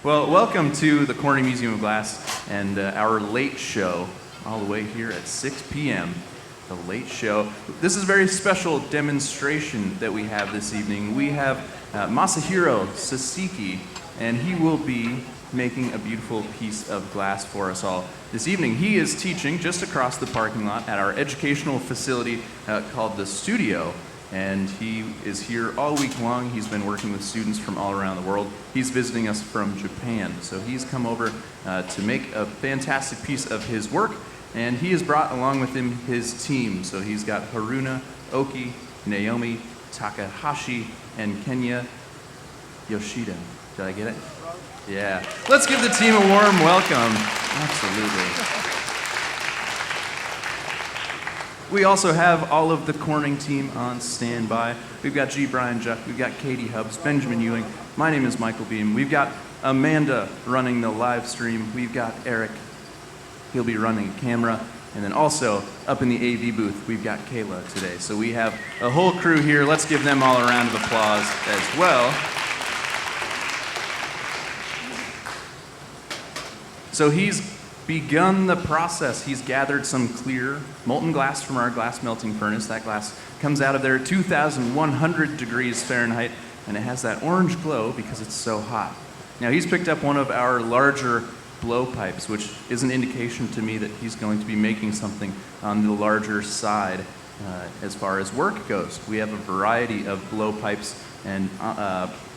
Well, welcome to the Corning Museum of Glass and our late show, all the way here at 6 p.m. The late show. This is a very special demonstration that we have this evening. We have Masahiro Sasaki, and he will be making a beautiful piece of glass for us all this evening. He is teaching just across the parking lot at our educational facility called The Studio. And he is here all week long. He's been working with students from all around the world. He's visiting us from Japan. So he's come over to make a fantastic piece of his work, and he has brought along with him his team. So he's got Haruna, Oki, Naomi, Takahashi, and Kenya Yoshida. Did I get it? Yeah. Let's give the team a warm welcome. Absolutely. We also have all of the Corning team on standby. We've got G. Brian Juck, we've got Katie Hubbs, Benjamin Ewing. My name is Michael Beam. We've got Amanda running the live stream. We've got Eric. He'll be running a camera. And then also up in the AV booth, we've got Kayla today. So we have a whole crew here. Let's give them all a round of applause as well. So he's begun the process. He's gathered some clear molten glass from our glass melting furnace. That glass comes out of there at 2,100 degrees Fahrenheit, and it has that orange glow because it's so hot. Now he's picked up one of our larger blowpipes, which is an indication to me that he's going to be making something on the larger side as far as work goes. We have a variety of blowpipes and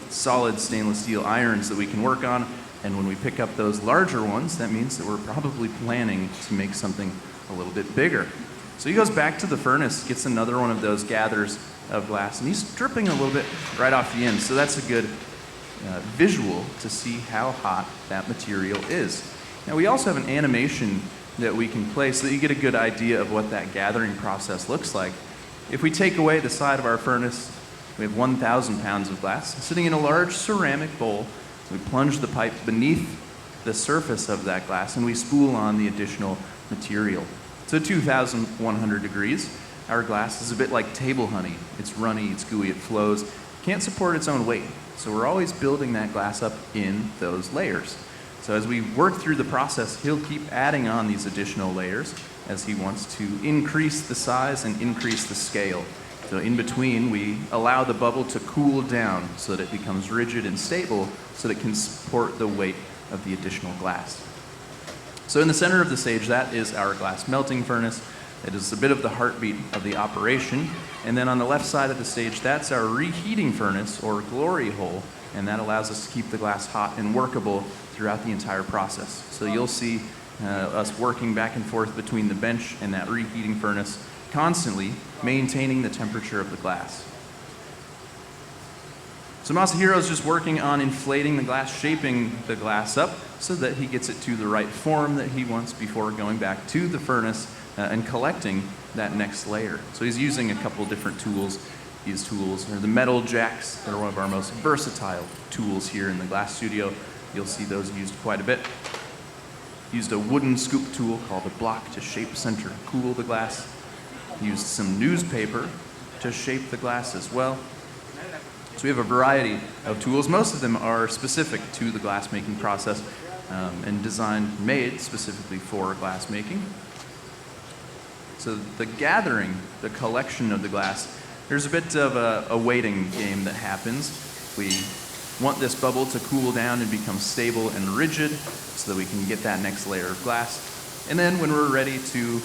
solid stainless steel irons that we can work on. And when we pick up those larger ones, that means that we're probably planning to make something a little bit bigger. So he goes back to the furnace, gets another one of those gathers of glass, and he's dripping a little bit right off the end. So that's a good visual to see how hot that material is. Now we also have an animation that we can play so that you get a good idea of what that gathering process looks like. If we take away the side of our furnace, we have 1,000 pounds of glass sitting in a large ceramic bowl. We plunge the pipe beneath the surface of that glass and we spool on the additional material. So 2,100 degrees, our glass is a bit like table honey. It's runny, it's gooey, it flows, can't support its own weight. So we're always building that glass up in those layers. So as we work through the process, he'll keep adding on these additional layers as he wants to increase the size and increase the scale. So in between, we allow the bubble to cool down so that it becomes rigid and stable so that it can support the weight of the additional glass. So in the center of the stage, that is our glass melting furnace. It is a bit of the heartbeat of the operation. And then on the left side of the stage, that's our reheating furnace or glory hole, and that allows us to keep the glass hot and workable throughout the entire process. So you'll see us working back and forth between the bench and that reheating furnace, constantly maintaining the temperature of the glass. So Masahiro is just working on inflating the glass, shaping the glass up so that he gets it to the right form that he wants before going back to the furnace and collecting that next layer. So he's using a couple different tools. These tools are the metal jacks. They're one of our most versatile tools here in the glass studio. You'll see those used quite a bit. Used a wooden scoop tool called a block to shape, center, and cool the glass. Used some newspaper to shape the glass as well. So we have a variety of tools. Most of them are specific to the glass making process and designed, made specifically for glass making. So the gathering, the collection of the glass, there's a bit of a waiting game that happens. We want this bubble to cool down and become stable and rigid so that we can get that next layer of glass. And then when we're ready to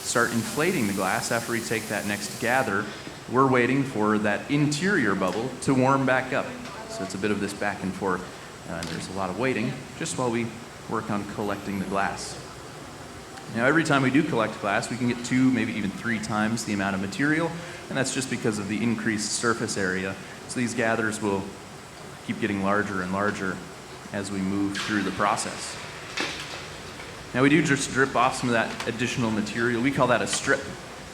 start inflating the glass after we take that next gather, we're waiting for that interior bubble to warm back up. So it's a bit of this back and forth, and there's a lot of waiting just while we work on collecting the glass. Now every time we do collect glass, we can get 2, maybe even 3 times the amount of material, and that's just because of the increased surface area. So these gathers will keep getting larger and larger as we move through the process. Now we do just drip off some of that additional material. We call that a strip.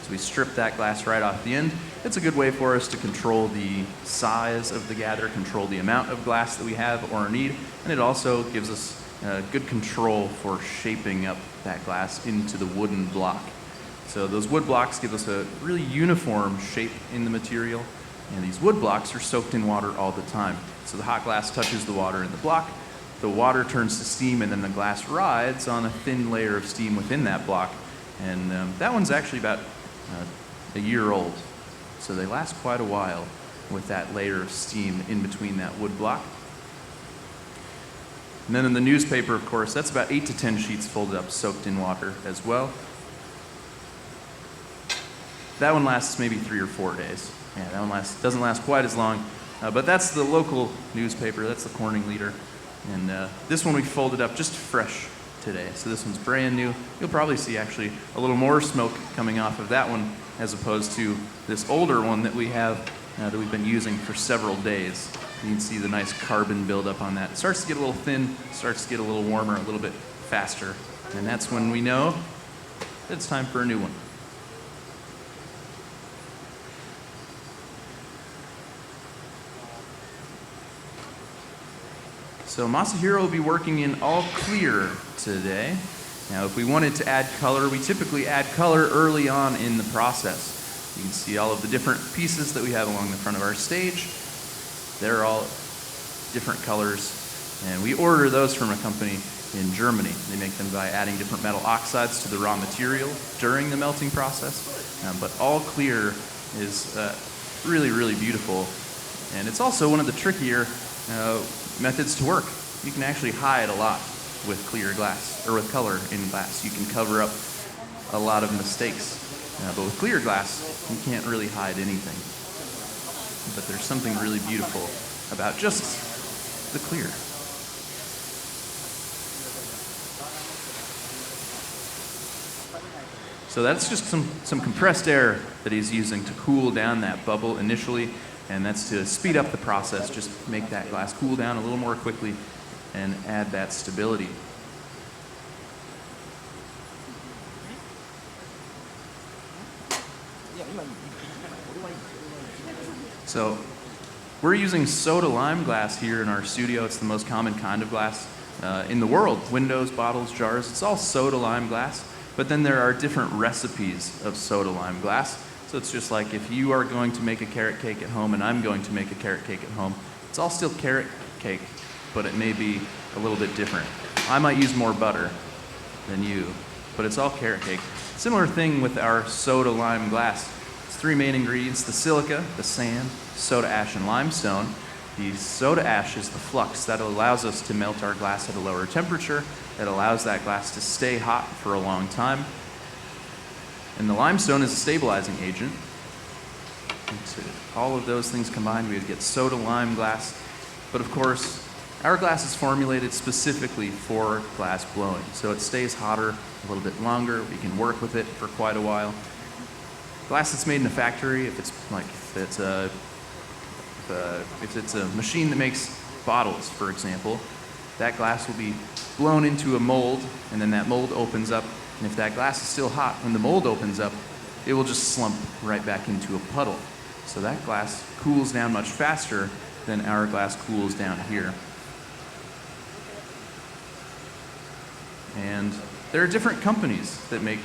So we strip that glass right off the end. It's a good way for us to control the size of the gather, control the amount of glass that we have or need, and it also gives us good control for shaping up that glass into the wooden block. So those wood blocks give us a really uniform shape in the material, and these wood blocks are soaked in water all the time. So the hot glass touches the water in the block, the water turns to steam, and then the glass rides on a thin layer of steam within that block. And that one's actually about a year old. So they last quite a while with that layer of steam in between that wood block. And then in the newspaper, of course, that's about 8 to 10 sheets folded up, soaked in water as well. That one lasts maybe 3 or 4 days. Yeah, that one doesn't last quite as long. But that's the local newspaper. That's the Corning Leader. And this one we folded up just fresh today. So this one's brand new. You'll probably see actually a little more smoke coming off of that one as opposed to this older one that we have that we've been using for several days. You can see the nice carbon buildup on that. It starts to get a little thin, starts to get a little warmer, a little bit faster. And that's when we know that it's time for a new one. So Masahiro will be working in all clear today. Now if we wanted to add color, we typically add color early on in the process. You can see all of the different pieces that we have along the front of our stage. They're all different colors, and we order those from a company in Germany. They make them by adding different metal oxides to the raw material during the melting process. But all clear is really, really beautiful. And it's also one of the trickier methods to work. You can actually hide a lot with clear glass, or with color in glass. You can cover up a lot of mistakes. But with clear glass, you can't really hide anything. But there's something really beautiful about just the clear. So that's just some compressed air that he's using to cool down that bubble initially, and that's to speed up the process, just make that glass cool down a little more quickly and add that stability. So we're using soda lime glass here in our studio. It's the most common kind of glass in the world. Windows, bottles, jars, it's all soda lime glass. But then there are different recipes of soda lime glass. So it's just like if you are going to make a carrot cake at home and I'm going to make a carrot cake at home, it's all still carrot cake, but it may be a little bit different. I might use more butter than you, but it's all carrot cake. Similar thing with our soda lime glass. It's 3 main ingredients: the silica, the sand, soda ash, and limestone. The soda ash is the flux that allows us to melt our glass at a lower temperature. It allows that glass to stay hot for a long time. And the limestone is a stabilizing agent. And so all of those things combined, we would get soda lime glass. But of course, our glass is formulated specifically for glass blowing. So it stays hotter a little bit longer. We can work with it for quite a while. Glass that's made in a factory, if it's a machine that makes bottles, for example, that glass will be blown into a mold, and then that mold opens up. And if that glass is still hot, when the mold opens up, it will just slump right back into a puddle. So that glass cools down much faster than our glass cools down here. And there are different companies that make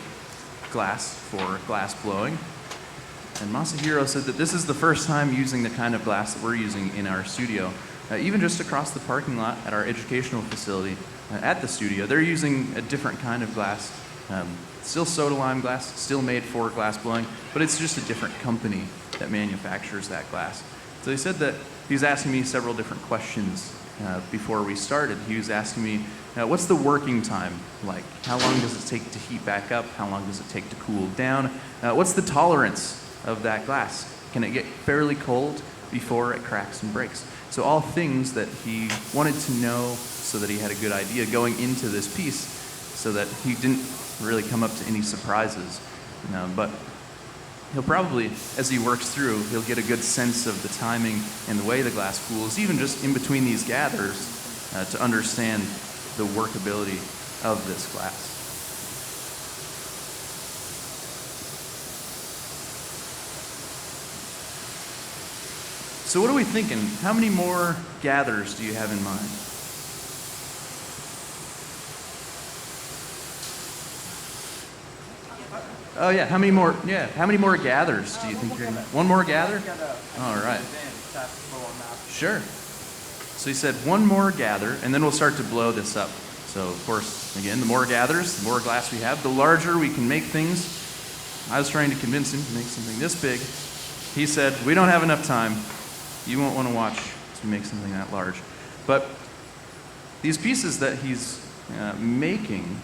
glass for glass blowing. And Masahiro said that this is the first time using the kind of glass that we're using in our studio. Even just across the parking lot at our educational facility at the studio, they're using a different kind of glass. Still soda lime glass, still made for glass blowing, but it's just a different company that manufactures that glass. So he said that he was asking me several different questions before we started. He was asking me, what's the working time like? How long does it take to heat back up? How long does it take to cool down? What's the tolerance of that glass? Can it get fairly cold before it cracks and breaks? So all things that he wanted to know so that he had a good idea going into this piece so that he didn't really come up to any surprises. But he'll probably, as he works through, he'll get a good sense of the timing and the way the glass cools, even just in between these gathers, to understand the workability of this glass. So what are we thinking? How many more gathers do you have in mind? Oh yeah, how many more? Yeah, how many more gathers do you think you're gonna? One more gather? All right. Sure. So he said, one more gather, and then we'll start to blow this up. So, of course, again, the more gathers, the more glass we have, the larger we can make things. I was trying to convince him to make something this big. He said, we don't have enough time. You won't want to watch to make something that large. But these pieces that he's making,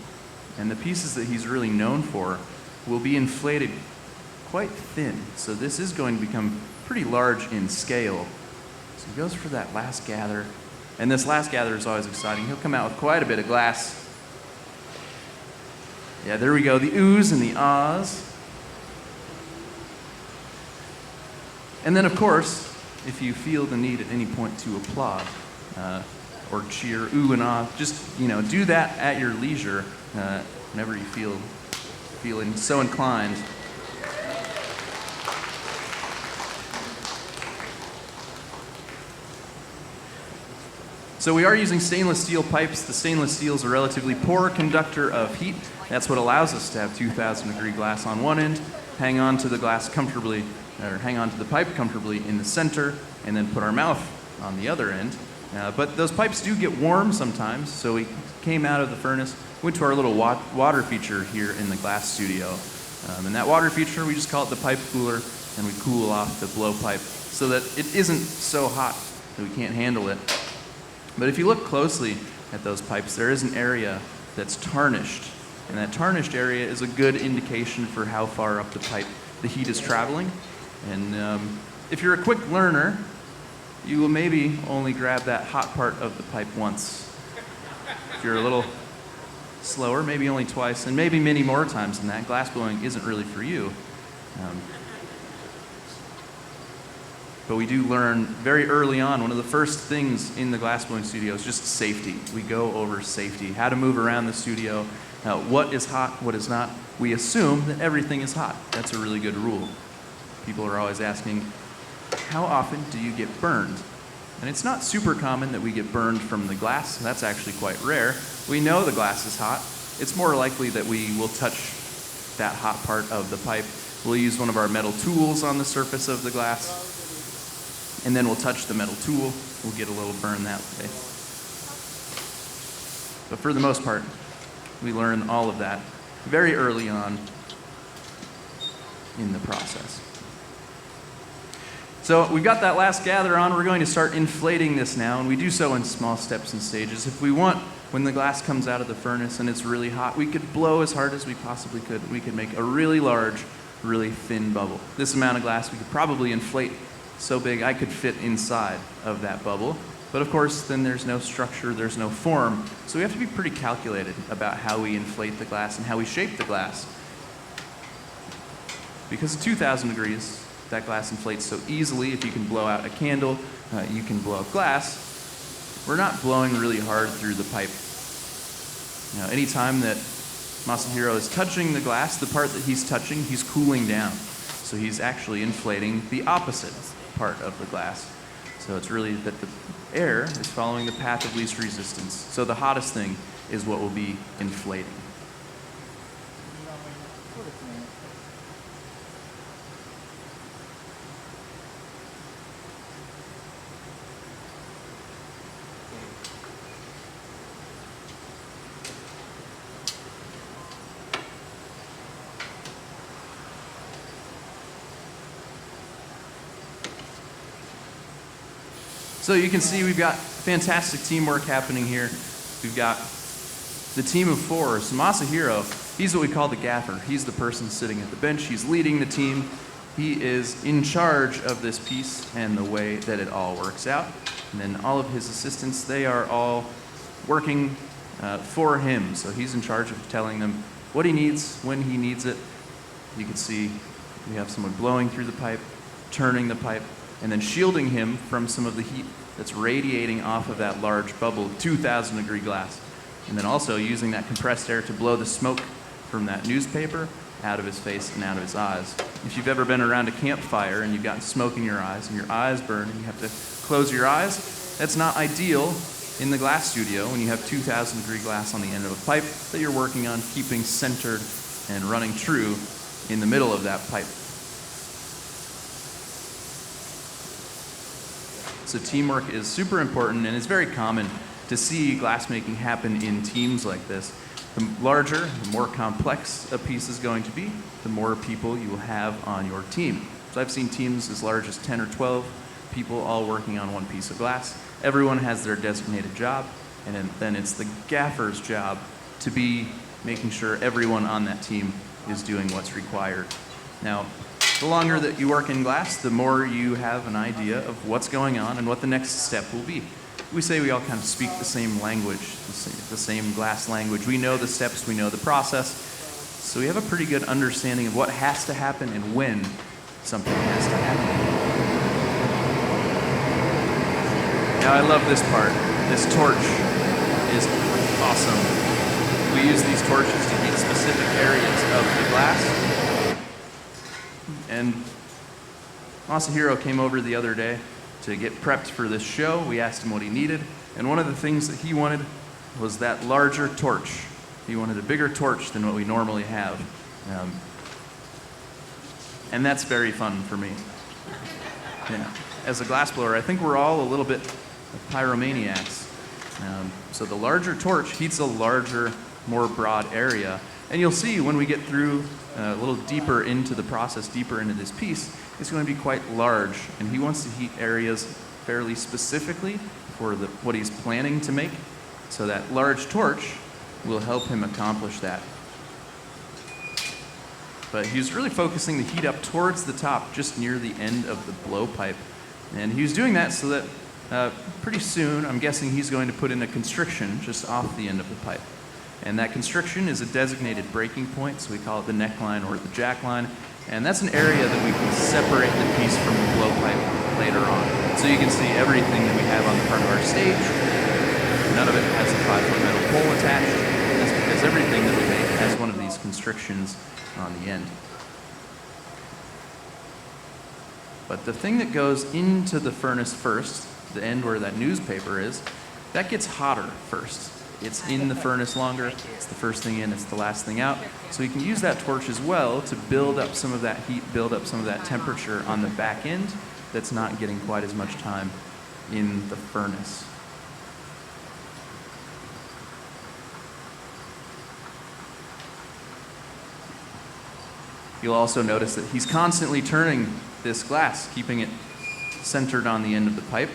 and the pieces that he's really known for, will be inflated quite thin. So this is going to become pretty large in scale. So he goes for that last gather. And this last gather is always exciting. He'll come out with quite a bit of glass. Yeah, there we go, the oohs and the ahs. And then, of course, if you feel the need at any point to applaud or cheer, ooh and ah, just, do that at your leisure whenever you feeling so inclined. So we are using stainless steel pipes. The stainless steel is a relatively poor conductor of heat. That's what allows us to have 2,000 degree glass on one end, hang on to the glass comfortably, or hang on to the pipe comfortably in the center, and then put our mouth on the other end. But those pipes do get warm sometimes, so we came out of the furnace, went to our little water feature here in the glass studio. And that water feature, we just call it the pipe cooler, and we cool off the blowpipe so that it isn't so hot that we can't handle it. But if you look closely at those pipes, there is an area that's tarnished. And that tarnished area is a good indication for how far up the pipe the heat is traveling. And if you're a quick learner, you will maybe only grab that hot part of the pipe once. If you're a little slower, maybe only twice, and maybe many more times than that. Glass blowing isn't really for you. But we do learn very early on, one of the first things in the glassblowing studio is just safety. We go over safety, how to move around the studio, what is hot, what is not. We assume that everything is hot. That's a really good rule. People are always asking, how often do you get burned? And it's not super common that we get burned from the glass. That's actually quite rare. We know the glass is hot. It's more likely that we will touch that hot part of the pipe. We'll use one of our metal tools on the surface of the glass, and then we'll touch the metal tool. We'll get a little burn that way. But for the most part, we learn all of that very early on in the process. So we've got that last gather on. We're going to start inflating this now, and we do so in small steps and stages. If we want, when the glass comes out of the furnace and it's really hot, we could blow as hard as we possibly could. We could make a really large, really thin bubble. This amount of glass we could probably inflate so big I could fit inside of that bubble. But of course, then there's no structure, there's no form. So we have to be pretty calculated about how we inflate the glass and how we shape the glass. Because at 2,000 degrees, that glass inflates so easily. If you can blow out a candle, you can blow up glass. We're not blowing really hard through the pipe. Anytime that Masahiro is touching the glass, the part that he's touching, he's cooling down. So he's actually inflating the opposite part of the glass. So it's really that the air is following the path of least resistance. So the hottest thing is what will be inflating. So you can see we've got fantastic teamwork happening here. We've got the team of four. So Masahiro, he's what we call the gaffer. He's the person sitting at the bench. He's leading the team. He is in charge of this piece and the way that it all works out. And then all of his assistants, they are all working for him. So he's in charge of telling them what he needs, when he needs it. You can see we have someone blowing through the pipe, turning the pipe, and then shielding him from some of the heat that's radiating off of that large bubble of 2,000 degree glass. And then also using that compressed air to blow the smoke from that newspaper out of his face and out of his eyes. If you've ever been around a campfire and you've got smoke in your eyes and your eyes burn and you have to close your eyes, that's not ideal in the glass studio when you have 2,000 degree glass on the end of a pipe that you're working on keeping centered and running true in the middle of that pipe. So teamwork is super important, and it's very common to see glassmaking happen in teams like this. The larger, the more complex a piece is going to be, the more people you will have on your team. So I've seen teams as large as 10 or 12 people all working on one piece of glass. Everyone has their designated job, and then it's the gaffer's job to be making sure everyone on that team is doing what's required. Now, the longer that you work in glass, the more you have an idea of what's going on and what the next step will be. We say we all kind of speak the same language, the same glass language. We know the steps, we know the process, so we have a pretty good understanding of what has to happen and when something has to happen. Now I love this part. This torch is awesome. We use these torches to heat specific areas of the glass. And Masahiro came over the other day to get prepped for this show. We asked him what he needed, and one of the things that he wanted was that larger torch. He wanted a bigger torch than what we normally have. And that's very fun for me. Yeah. As a glassblower, I think we're all a little bit pyromaniacs. So the larger torch heats a larger, more broad area. And you'll see when we get through a little deeper into the process, deeper into this piece, it's going to be quite large. And he wants to heat areas fairly specifically for what he's planning to make. So that large torch will help him accomplish that. But he's really focusing the heat up towards the top, just near the end of the blowpipe. And he was doing that so that pretty soon, I'm guessing he's going to put in a constriction just off the end of the pipe. And that constriction is a designated breaking point, so we call it the neckline or the jackline. And that's an area that we can separate the piece from the blowpipe later on. So you can see everything that we have on the front of our stage. None of it has a 5-foot metal pole attached. That's because everything that we make has one of these constrictions on the end. But the thing that goes into the furnace first, the end where that newspaper is, that gets hotter first. It's in the furnace longer, it's the first thing in, it's the last thing out. So you can use that torch as well to build up some of that heat, build up some of that temperature on the back end that's not getting quite as much time in the furnace. You'll also notice that he's constantly turning this glass, keeping it centered on the end of the pipe.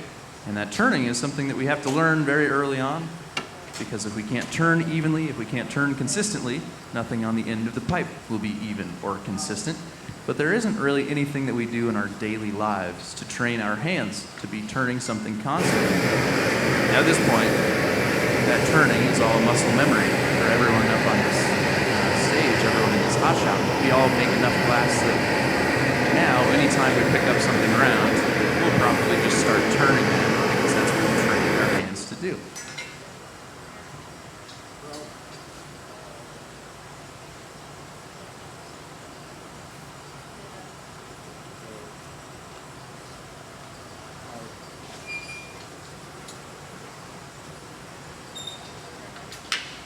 And that turning is something that we have to learn very early on, because if we can't turn evenly, if we can't turn consistently, nothing on the end of the pipe will be even or consistent. But there isn't really anything that we do in our daily lives to train our hands to be turning something constantly. Now at this point, that turning is all muscle memory for everyone up on this stage, everyone in this hot shop. We all make enough glass that now, anytime we pick up something around, we'll probably just start turning it, because that's what we train our hands to do.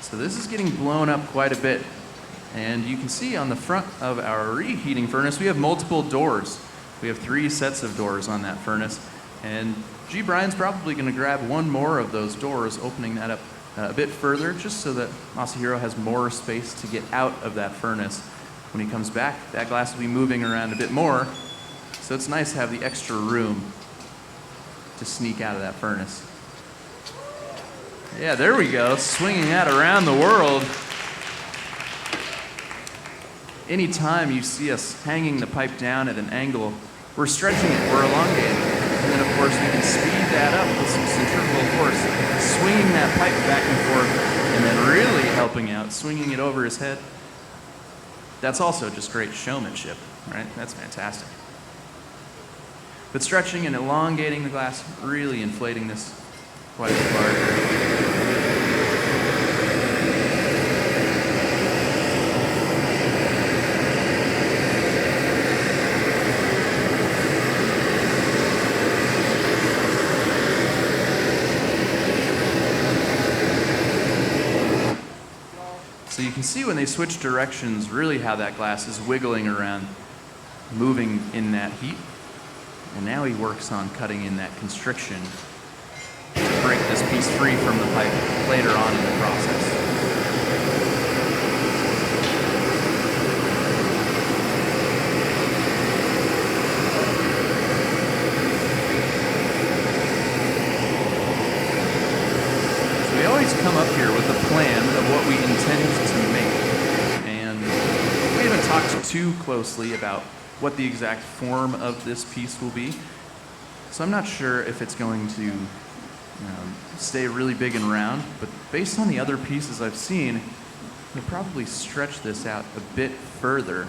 So this is getting blown up quite a bit. And you can see on the front of our reheating furnace, we have multiple doors. We have 3 sets of doors on that furnace. And G. Brian's probably going to grab one more of those doors, opening that up a bit further, just so that Masahiro has more space to get out of that furnace. When he comes back, that glass will be moving around a bit more. So it's nice to have the extra room to sneak out of that furnace. Yeah, there we go, swinging that around the world. Anytime you see us hanging the pipe down at an angle, we're stretching it, we're elongating it. And then of course we can speed that up with some centrifugal force, swinging that pipe back and forth, and then really helping out, swinging it over his head. That's also just great showmanship, right? That's fantastic. But stretching and elongating the glass, really inflating this quite a bit larger. So you can see when they switch directions, really how that glass is wiggling around, moving in that heat. And now he works on cutting in that constriction to break this piece free from the pipe later on in the process. So we always come up here with a plan of what we intend to make. And we haven't talked too closely about what the exact form of this piece will be. So I'm not sure if it's going to stay really big and round, but based on the other pieces I've seen, you'll probably stretch this out a bit further.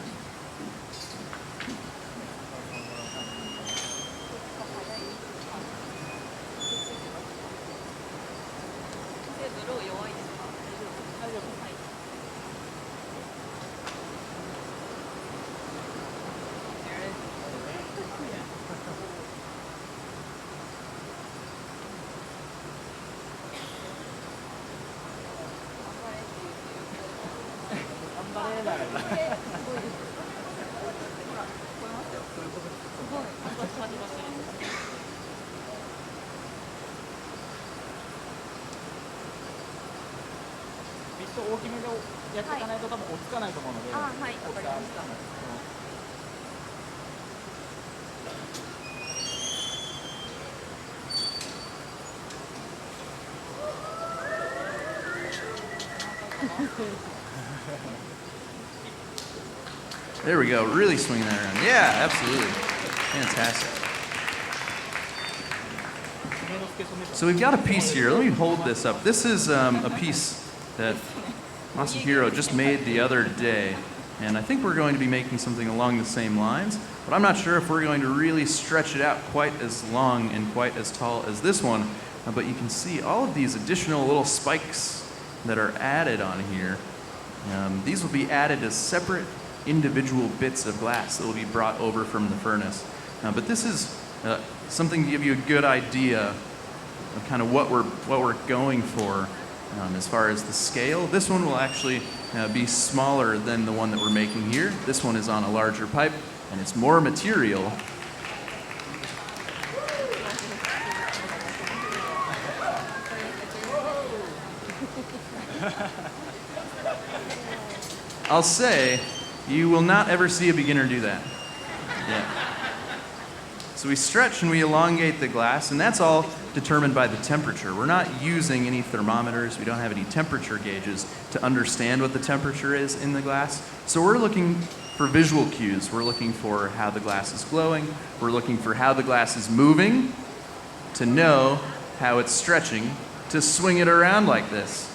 There we go, really swinging that around. Yeah, absolutely. Fantastic. So we've got a piece here. Let me hold this up. This is a piece that Masahiro just made the other day. And I think we're going to be making something along the same lines, but I'm not sure if we're going to really stretch it out quite as long and quite as tall as this one. But you can see all of these additional little spikes that are added on here. These will be added as separate individual bits of glass that will be brought over from the furnace. But this is something to give you a good idea of kind of what we're going for as far as the scale. This one will actually be smaller than the one that we're making here. This one is on a larger pipe, and it's more material. I'll say, you will not ever see a beginner do that. Yeah. So we stretch and we elongate the glass, and that's all determined by the temperature. We're not using any thermometers. We don't have any temperature gauges to understand what the temperature is in the glass. So we're looking for visual cues. We're looking for how the glass is glowing. We're looking for how the glass is moving to know how it's stretching to swing it around like this.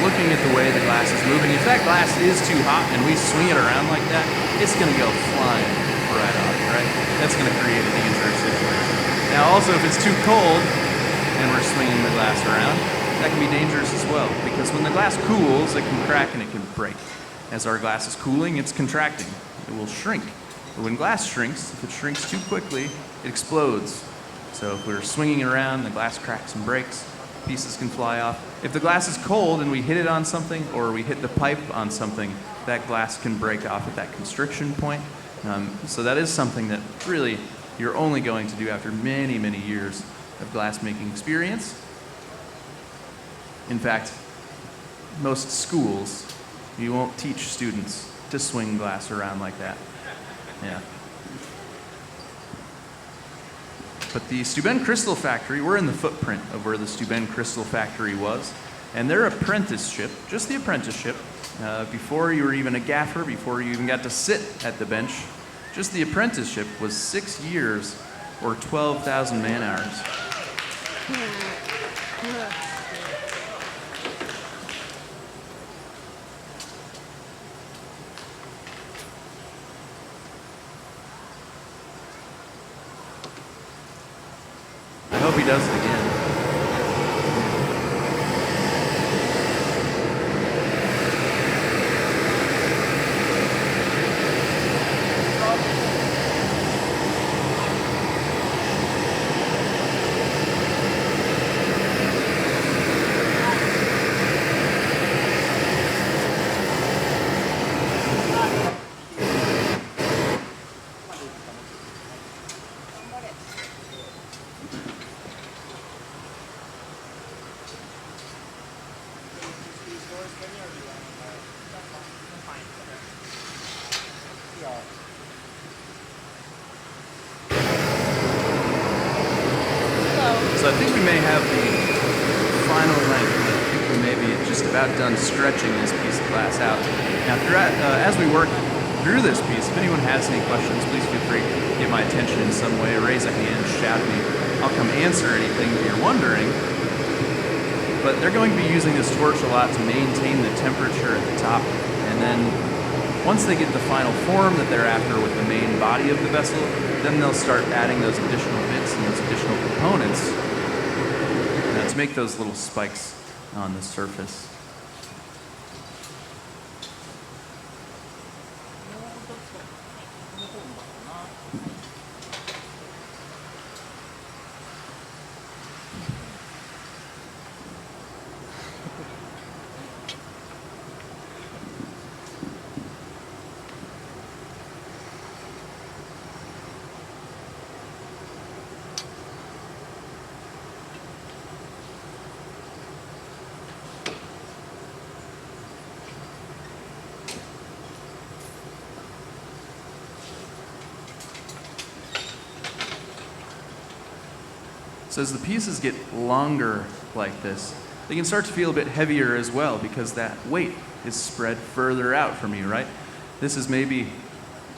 Looking at the way the glass is moving. If that glass is too hot and we swing it around like that, it's going to go flying right off, right? That's going to create a dangerous situation. Now also, if it's too cold and we're swinging the glass around, that can be dangerous as well, because when the glass cools, it can crack and it can break. As our glass is cooling, it's contracting. It will shrink. But when glass shrinks, if it shrinks too quickly, it explodes. So if we're swinging it around, the glass cracks and breaks. Pieces can fly off. If the glass is cold and we hit it on something, or we hit the pipe on something, that glass can break off at that constriction point. So that is something that really you're only going to do after many, many years of glass making experience. In fact, most schools, you won't teach students to swing glass around like that. Yeah. But the Steuben Crystal Factory, we're in the footprint of where the Steuben Crystal Factory was. And their apprenticeship, just the apprenticeship, before you were even a gaffer, before you even got to sit at the bench, just the apprenticeship was 6 years or 12,000 man hours. I hope he does it again. So I think we may have the final length. I think we may be just about done stretching this piece of glass out. Now, as we work through this piece, if anyone has any questions, please feel free to get my attention in some way, raise a hand, shout at me. I'll come answer anything that you're wondering. But they're going to be using this torch a lot to maintain the temperature at the top. And then once they get the final form that they're after with the main body of the vessel, then they'll start adding those additional bits and those additional components to make those little spikes on the surface. So as the pieces get longer like this, they can start to feel a bit heavier as well because that weight is spread further out from you, right? This is maybe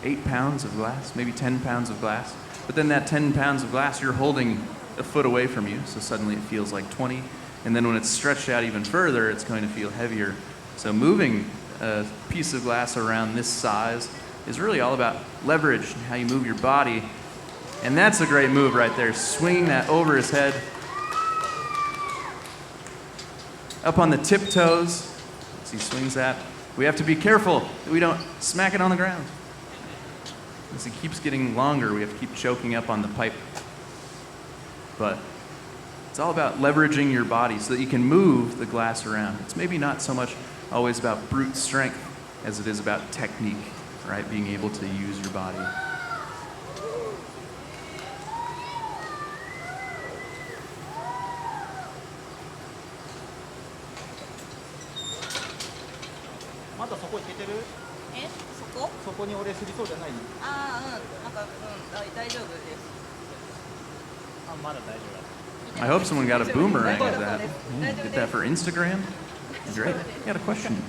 8 pounds of glass, maybe 10 pounds of glass. But then that 10 pounds of glass you're holding a foot away from you, so suddenly it feels like 20. And then when it's stretched out even further, it's going to feel heavier. So moving a piece of glass around this size is really all about leverage and how you move your body. And that's a great move right there, swinging that over his head. Up on the tiptoes, as he swings that. We have to be careful that we don't smack it on the ground. As he keeps getting longer, we have to keep choking up on the pipe. But it's all about leveraging your body so that you can move the glass around. It's maybe not so much always about brute strength as it is about technique, right? Being able to use your body. I hope someone got a boomerang of that. Get that for Instagram? Great. You got a question?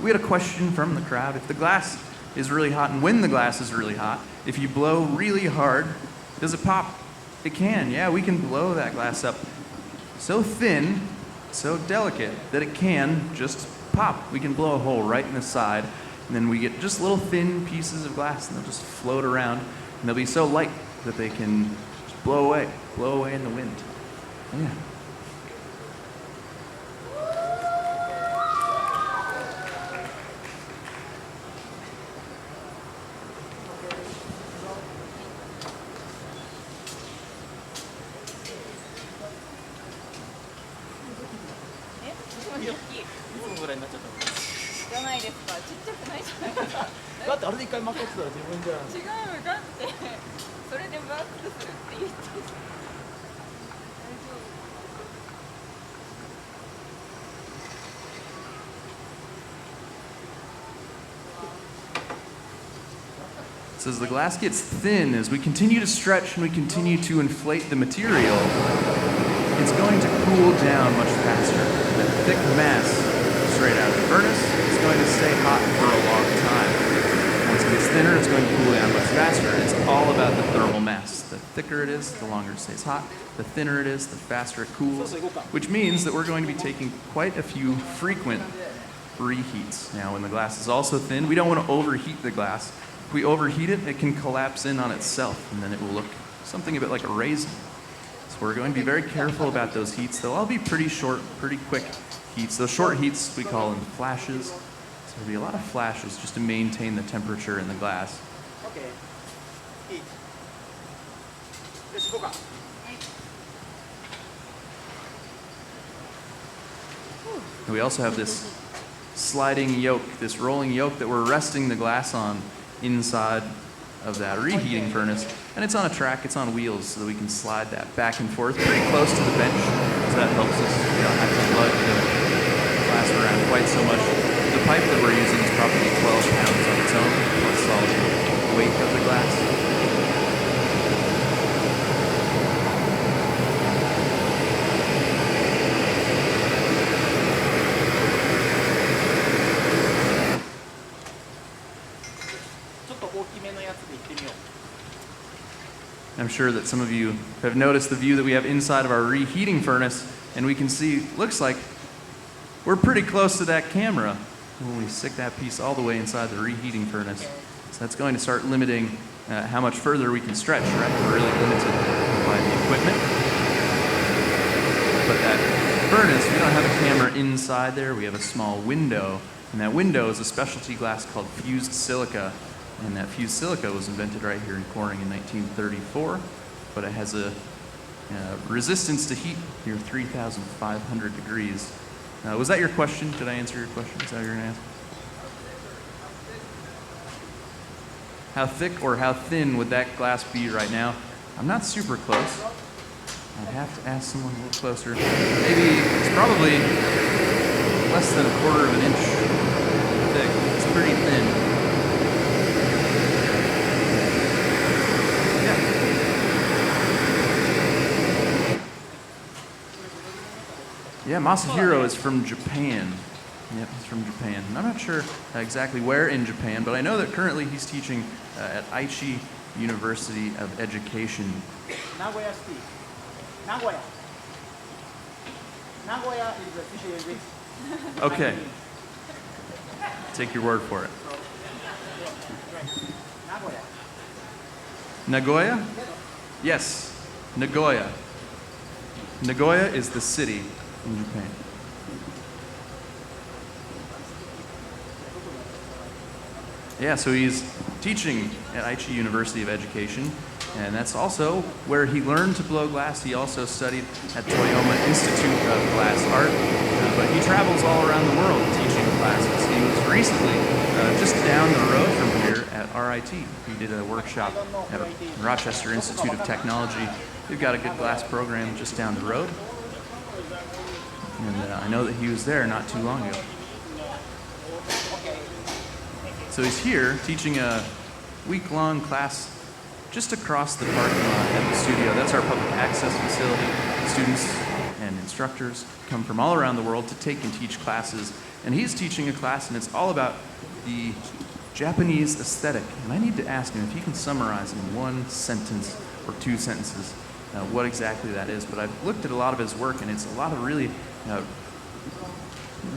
We had a question from the crowd. If the glass is really hot, and when the glass is really hot, if you blow really hard, does it pop? It can, yeah, we can blow that glass up so thin, so delicate, that it can just pop. We can blow a hole right in the side, and then we get just little thin pieces of glass, and they'll just float around, and they'll be so light that they can just blow away in the wind. Yeah. So as the glass gets thin, as we continue to stretch and we continue to inflate the material, it's going to cool down much faster. That thick mass straight out of the furnace is going to stay hot for a long time. Once it gets thinner, it's going to cool down much faster. It's all about the thermal mass. The thicker it is, the longer it stays hot. The thinner it is, the faster it cools, which means that we're going to be taking quite a few frequent reheats. Now, when the glass is also thin, we don't want to overheat the glass. If we overheat it, it can collapse in on itself, and then it will look something a bit like a raisin. So we're going to be very careful about those heats. They'll all be pretty short, pretty quick heats. Those short heats, we call them flashes. So there'll be a lot of flashes just to maintain the temperature in the glass. Okay. Heat. And we also have this sliding yoke, this rolling yoke that we're resting the glass on inside of that reheating furnace. And it's on a track, it's on wheels, so that we can slide that back and forth pretty close to the bench. So that helps us. We don't have to lug the glass around quite so much. The pipe that we're using is probably 12 pounds on its own, plus all the weight of the glass. ちょっと大きめのやつでいってみよう。 I'm sure that some of you have noticed the view that we have inside of our reheating furnace, and we can see, looks like we're pretty close to that camera when we stick that piece all the way inside the reheating furnace. So that's going to start limiting how much further we can stretch, right? We're really limited by the equipment. But that furnace, we don't have a camera inside there, we have a small window, and that window is a specialty glass called fused silica. And that fused silica was invented right here in Corning in 1934, but it has a resistance to heat near 3,500 degrees. Was that your question? Did I answer your question? Is that what you're going to ask? How thick or how thin would that glass be right now? I'm not super close. I'd have to ask someone a little closer. Maybe it's probably less than 1/4 of an inch thick. It's pretty thin. Yeah, Masahiro is from Japan. Yep, he's from Japan. And I'm not sure exactly where in Japan, but I know that currently he's teaching at Aichi University of Education. Nagoya City. Nagoya. Nagoya is the city in which Okay. Take your word for it. Nagoya. Nagoya? Yes, Nagoya. Nagoya is the city in Japan. Yeah, so he's teaching at Aichi University of Education, and that's also where he learned to blow glass. He also studied at Toyama Institute of Glass Art, but he travels all around the world teaching classes. He was recently just down the road from here at RIT. He did a workshop at Rochester Institute of Technology. We've got a good glass program just down the road. And I know that he was there not too long ago. So he's here teaching a week-long class just across the parking lot at the studio. That's our public access facility. Students and instructors come from all around the world to take and teach classes. And he's teaching a class, and it's all about the Japanese aesthetic. And I need to ask him if he can summarize in one sentence or two sentences what exactly that is. But I've looked at a lot of his work, and it's a lot of really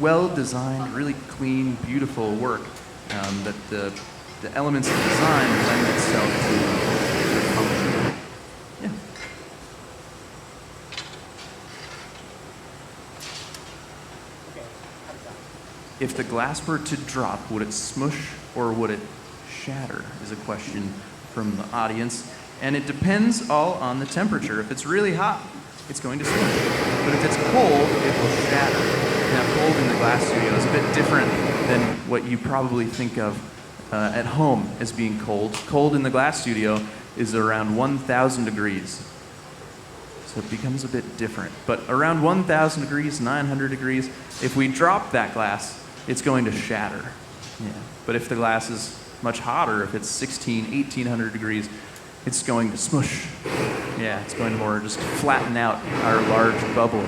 well-designed, really clean, beautiful work that the elements of design lend itself to their function. Yeah. If the glass were to drop, would it smush or would it shatter, is a question from the audience. And it depends all on the temperature. If it's really hot, it's going to smush. But if it's cold, it will shatter. Now, cold in the glass studio is a bit different than what you probably think of at home as being cold. Cold in the glass studio is around 1,000 degrees. So it becomes a bit different. But around 1,000 degrees, 900 degrees, if we drop that glass, it's going to shatter. Yeah. But if the glass is much hotter, if it's 1,800 degrees, it's going to smush. Yeah, it's going to more just flatten out our large bubble.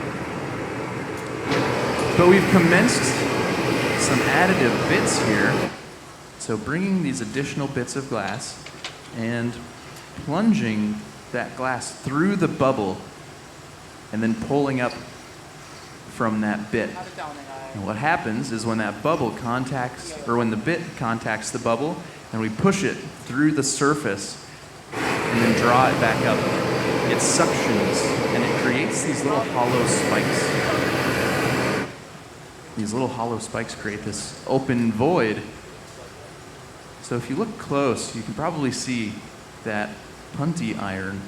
But we've commenced some additive bits here. So bringing these additional bits of glass and plunging that glass through the bubble and then pulling up from that bit. And what happens is when that bubble contacts, or when the bit contacts the bubble, and we push it through the surface and then draw it back up, it suctions and it creates these little hollow spikes. These little hollow spikes create this open void. So if you look close, you can probably see that punty iron,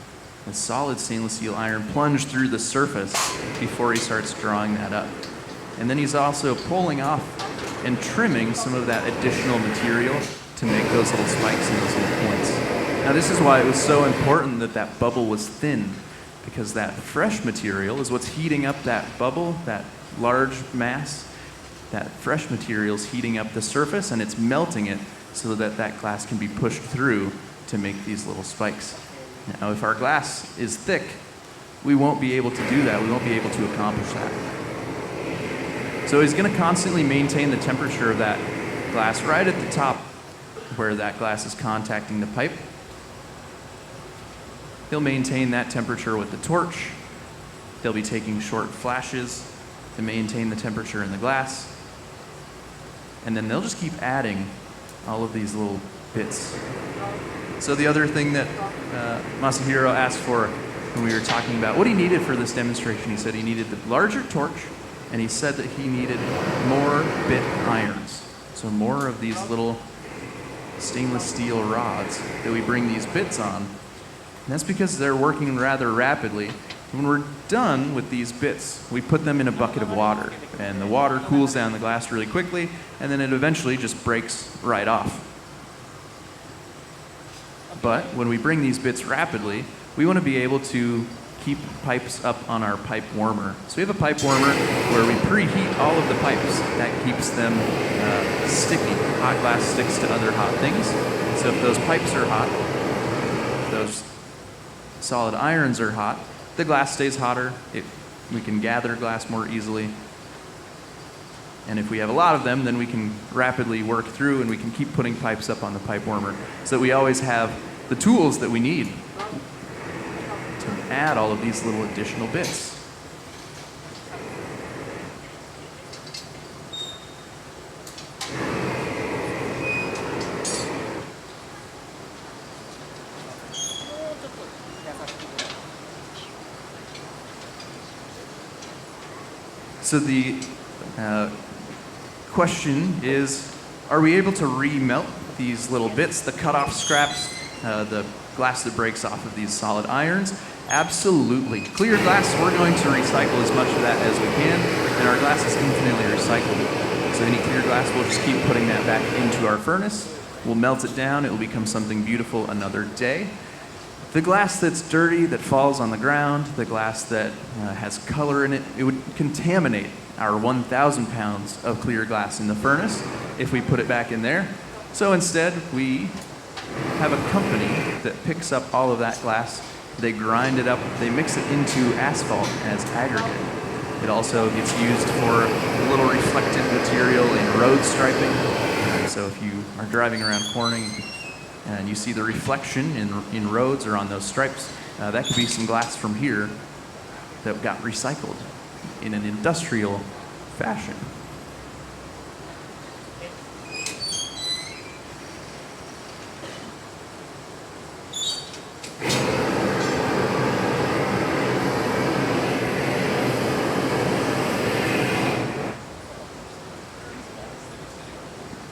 the solid stainless steel iron, plunge through the surface before he starts drawing that up. And then he's also pulling off and trimming some of that additional material to make those little spikes and those little points. Now this is why it was so important that that bubble was thin, because that fresh material is what's heating up that bubble, that large mass. That fresh material is heating up the surface and it's melting it so that that glass can be pushed through to make these little spikes. Now if our glass is thick, we won't be able to do that. We won't be able to accomplish that. So he's going to constantly maintain the temperature of that glass right at the top where that glass is contacting the pipe. He'll maintain that temperature with the torch. They'll be taking short flashes to maintain the temperature in the glass. And then they'll just keep adding all of these little bits. So the other thing that Masahiro asked for when we were talking about what he needed for this demonstration, he said he needed the larger torch, and he said that he needed more bit irons. So more of these little stainless steel rods that we bring these bits on. And that's because they're working rather rapidly. When we're done with these bits, we put them in a bucket of water, and the water cools down the glass really quickly, and then it eventually just breaks right off. But when we bring these bits rapidly, we want to be able to keep pipes up on our pipe warmer. So we have a pipe warmer where we preheat all of the pipes. That keeps them sticky. Hot glass sticks to other hot things. So if those pipes are hot, if those solid irons are hot, the glass stays hotter. We can gather glass more easily. And if we have a lot of them, then we can rapidly work through and we can keep putting pipes up on the pipe warmer so that we always have the tools that we need to add all of these little additional bits. So the question is, are we able to remelt these little bits, the cutoff scraps, the glass that breaks off of these solid irons? Absolutely. Clear glass, we're going to recycle as much of that as we can, and our glass is infinitely recyclable. So any clear glass, we'll just keep putting that back into our furnace. We'll melt it down. It will become something beautiful another day. The glass that's dirty, that falls on the ground, the glass that has color in it, it would contaminate our 1,000 pounds of clear glass in the furnace if we put it back in there. So instead, we have a company that picks up all of that glass. They grind it up, they mix it into asphalt as aggregate. It also gets used for a little reflective material in road striping. So if you are driving around Corning and you see the reflection in roads or on those stripes, that could be some glass from here that got recycled in an industrial fashion.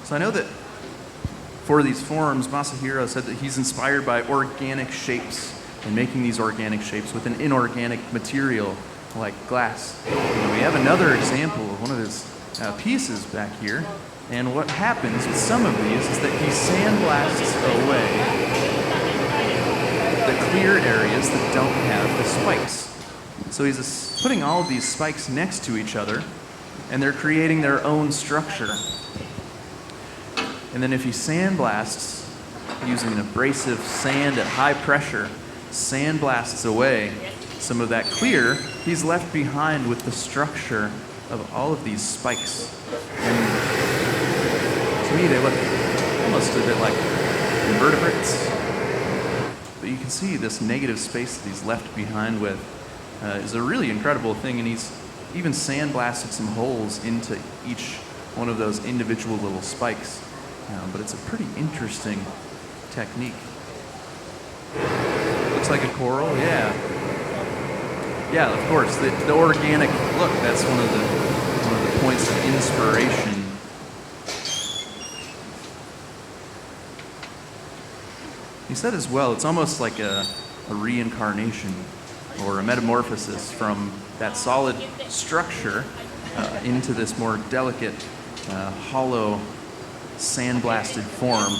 So I know that for these forms, Masahiro said that he's inspired by organic shapes and making these organic shapes with an inorganic material like glass. And we have another example of one of his pieces back here. And what happens with some of these is that he sandblasts away the clear areas that don't have the spikes. So he's putting all of these spikes next to each other, and they're creating their own structure. And then if he sandblasts using an abrasive sand at high pressure, sandblasts away some of that clear, he's left behind with the structure of all of these spikes. And to me, they look almost a bit like invertebrates. But you can see this negative space that he's left behind with is a really incredible thing, and he's even sandblasted some holes into each one of those individual little spikes. But it's a pretty interesting technique. Looks like a coral, yeah. Yeah, of course, the organic look, that's one of the points of inspiration. He said as well, it's almost like a reincarnation or a metamorphosis from that solid structure into this more delicate hollow, sandblasted form.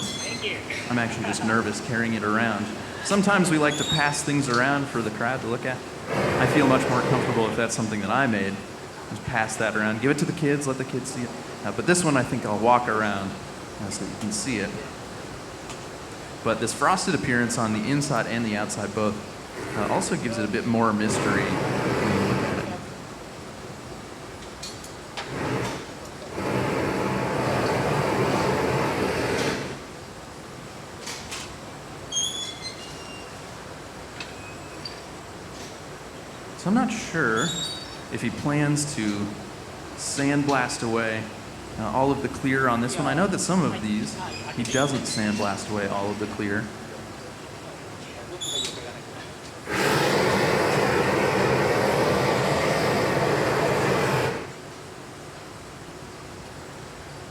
I'm actually just nervous carrying it around. Sometimes we like to pass things around for the crowd to look at. I feel much more comfortable if that's something that I made. Just pass that around, give it to the kids, let the kids see it. But this one I think I'll walk around so that you can see it. But this frosted appearance on the inside and the outside both also gives it a bit more mystery when you look at it. So I'm not sure if he plans to sandblast away all of the clear on this one. I know that some of these he doesn't sandblast away all of the clear.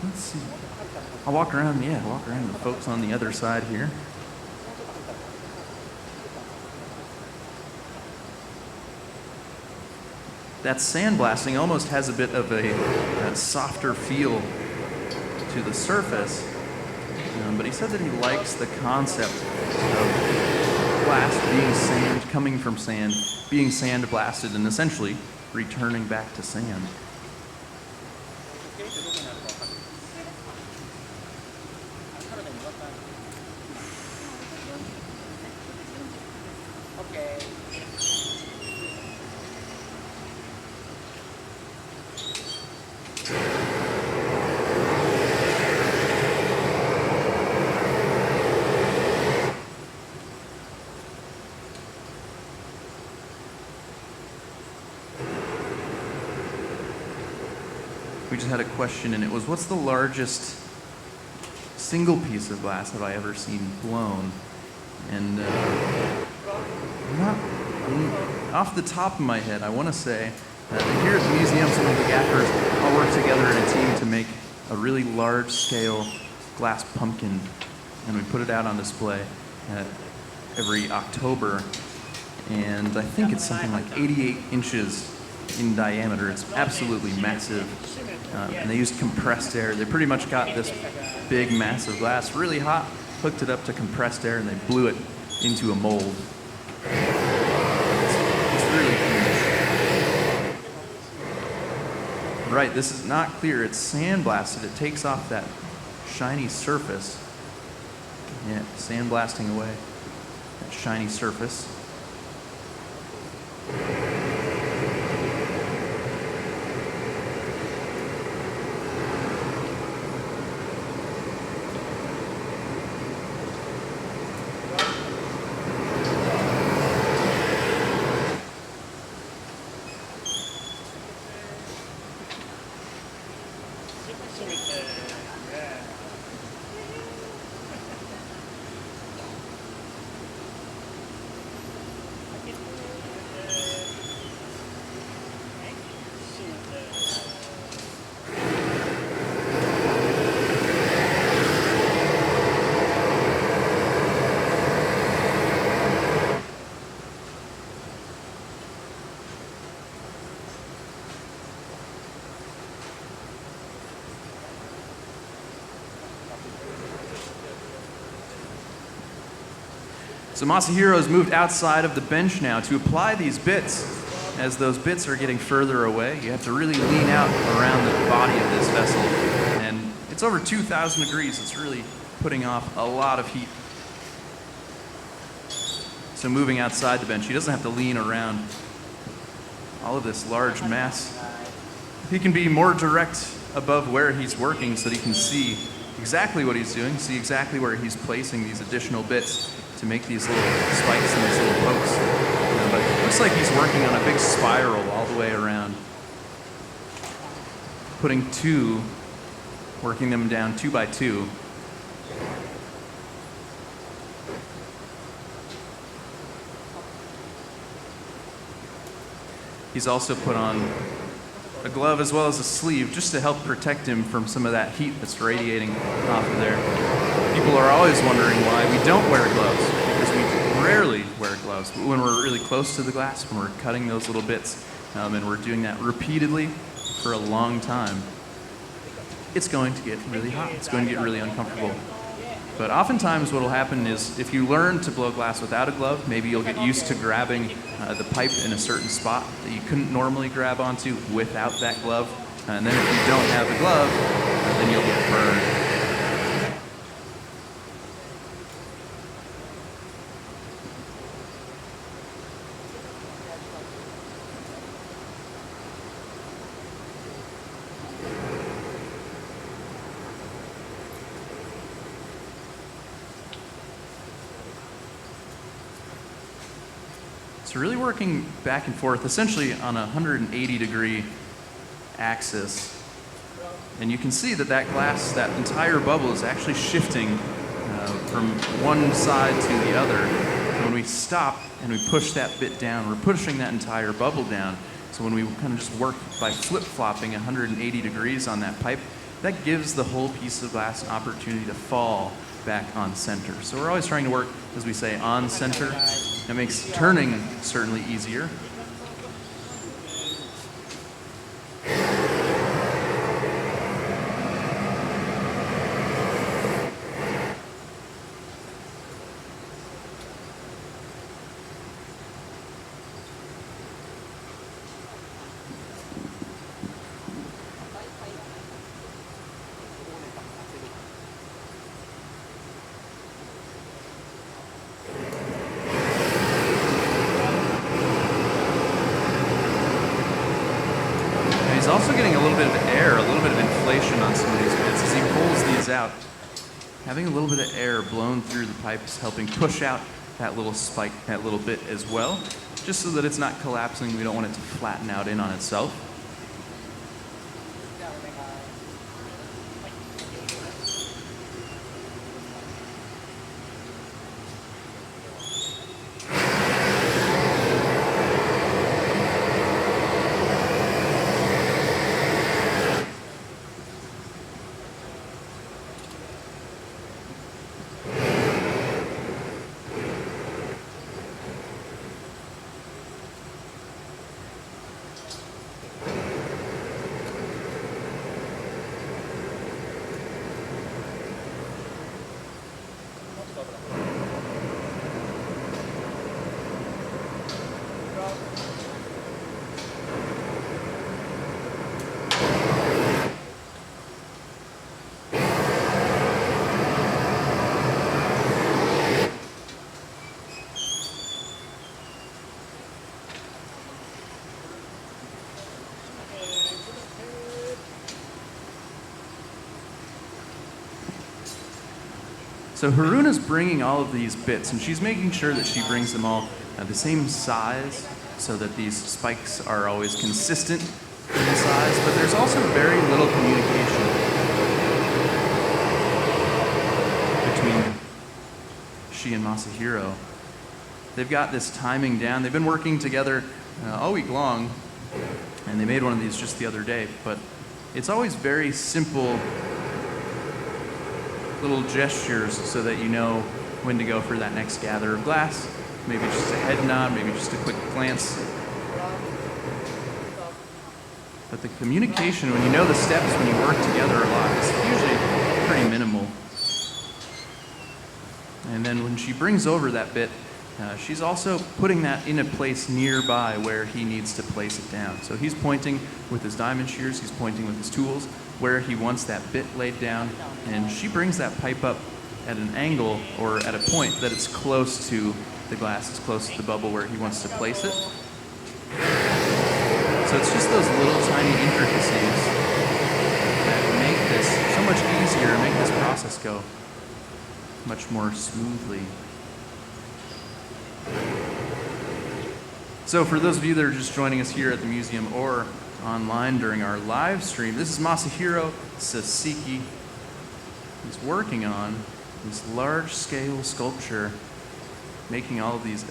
Let's see. I'll walk around the folks on the other side here. That sandblasting almost has a bit of a softer feel to the surface, but he said that he likes the concept of glass being sand, coming from sand, being sandblasted, and essentially returning back to sand. We just had a question, and it was, what's the largest single piece of glass have I ever seen blown? And off the top of my head, I want to say that here at the museum, some of the gaffers all work together in a team to make a really large-scale glass pumpkin, and we put it out on display every October. And I think it's something like 88 inches in diameter. It's absolutely massive. And they used compressed air. They pretty much got this big, massive glass really hot, hooked it up to compressed air, and they blew it into a mold. It's really huge. Right, this is not clear. It's sandblasted. It takes off that shiny surface. Yeah, sandblasting away that shiny surface. So Masahiro's moved outside of the bench now to apply these bits. As those bits are getting further away, you have to really lean out around the body of this vessel. And it's over 2,000 degrees. It's really putting off a lot of heat. So moving outside the bench, he doesn't have to lean around all of this large mass. He can be more direct above where he's working so that he can see exactly what he's doing, see exactly where he's placing these additional bits to make these little spikes and these little pokes. But it looks like he's working on a big spiral all the way around. Putting two, working them down 2 by 2. He's also put on a glove as well as a sleeve just to help protect him from some of that heat that's radiating off of there. People are always wondering why we don't wear gloves, because we rarely wear gloves. But when we're really close to the glass, when we're cutting those little bits, and we're doing that repeatedly for a long time. it's going to get really hot. It's going to get really uncomfortable. But oftentimes what will happen is if you learn to blow glass without a glove, maybe you'll get used to grabbing the pipe in a certain spot that you couldn't normally grab onto without that glove. And then if you don't have the glove, then you'll get burned. So really working back and forth, essentially on a 180-degree axis. And you can see that that glass, that entire bubble is actually shifting from one side to the other. And when we stop and we push that bit down, we're pushing that entire bubble down. So when we kind of just work by flip-flopping 180 degrees on that pipe, that gives the whole piece of glass an opportunity to fall back on center. So we're always trying to work, as we say, on center. That makes turning certainly easier. He's also getting a little bit of air, a little bit of inflation on some of these bits as he pulls these out. Having a little bit of air blown through the pipes, helping push out that little spike, that little bit as well, just so that it's not collapsing. We don't want it to flatten out in on itself. So Haruna's bringing all of these bits, and she's making sure that she brings them all the same size so that these spikes are always consistent in size, but there's also very little communication between she and Masahiro. They've got this timing down. They've been working together all week long, and they made one of these just the other day, but it's always very simple little gestures so that you know when to go for that next gather of glass. Maybe just a head nod, maybe just a quick glance. But the communication, when you know the steps, when you work together a lot, is usually pretty minimal. And then when she brings over that bit, she's also putting that in a place nearby where he needs to place it down. So he's pointing with his diamond shears, he's pointing with his tools where he wants that bit laid down, and she brings that pipe up at an angle or at a point that it's close to the glass, it's close to the bubble where he wants to place it. So it's just those little tiny intricacies that make this so much easier, make this process go much more smoothly. So for those of you that are just joining us here at the museum or online during our live stream, this is Masahiro Sasaki. He's working on this large-scale sculpture, making all of these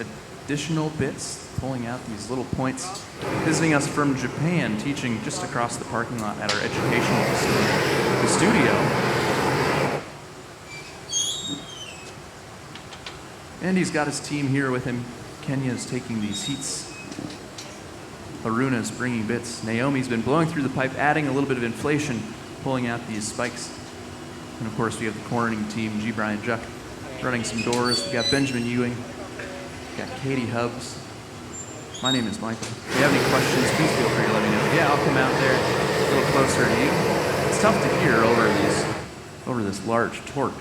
additional bits, pulling out these little points, visiting us from Japan, teaching just across the parking lot at our educational facility, the studio. And he's got his team here with him. Kenya's taking these heats. Haruna's bringing bits. Naomi's been blowing through the pipe, adding a little bit of inflation pulling out these spikes. And of course, we have the cornering team, G. Brian Juck, running some doors. We got Benjamin Ewing, we got Katie Hubbs. My name is Michael. If you have any questions, please feel free to let me know. Yeah, I'll come out there a little closer to you. It's tough to hear over this large torch.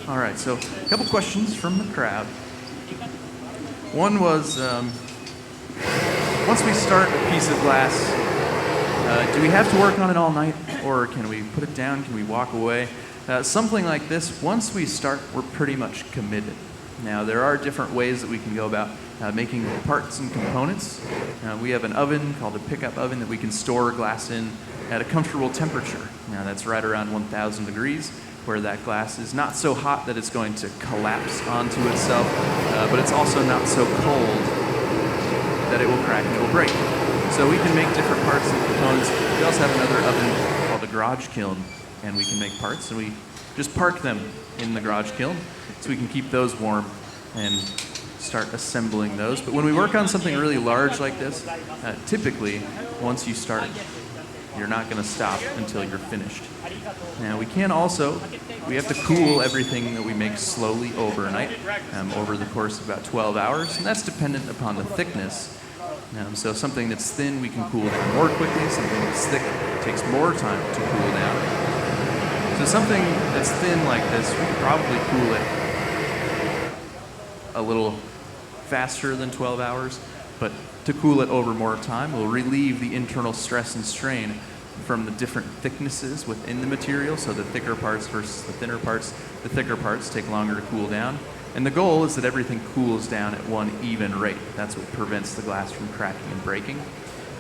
All right, so a couple questions from the crowd. One was, once we start a piece of glass, do we have to work on it all night, or can we put it down, can we walk away? Something like this, once we start, we're pretty much committed. Now, there are different ways that we can go about making parts and components. We have an oven called a pickup oven that we can store glass in at a comfortable temperature. Now, that's right around 1,000 degrees, where that glass is not so hot that it's going to collapse onto itself, but it's also not so cold that it will crack and it will break. So we can make different parts and components. We also have another oven called a garage kiln, and we can make parts, and we just park them in the garage kiln so we can keep those warm and start assembling those. But when we work on something really large like this, typically, once you start, you're not going to stop until you're finished. Now, we have to cool everything that we make slowly overnight, over the course of about 12 hours, and that's dependent upon the thickness. So something that's thin, we can cool down more quickly. Something that's thick takes more time to cool down. So something that's thin like this, we can probably cool it a little faster than 12 hours, but to cool it over more time will relieve the internal stress and strain from the different thicknesses within the material, so the thicker parts versus the thinner parts. The thicker parts take longer to cool down, and the goal is that everything cools down at one even rate. That's what prevents the glass from cracking and breaking.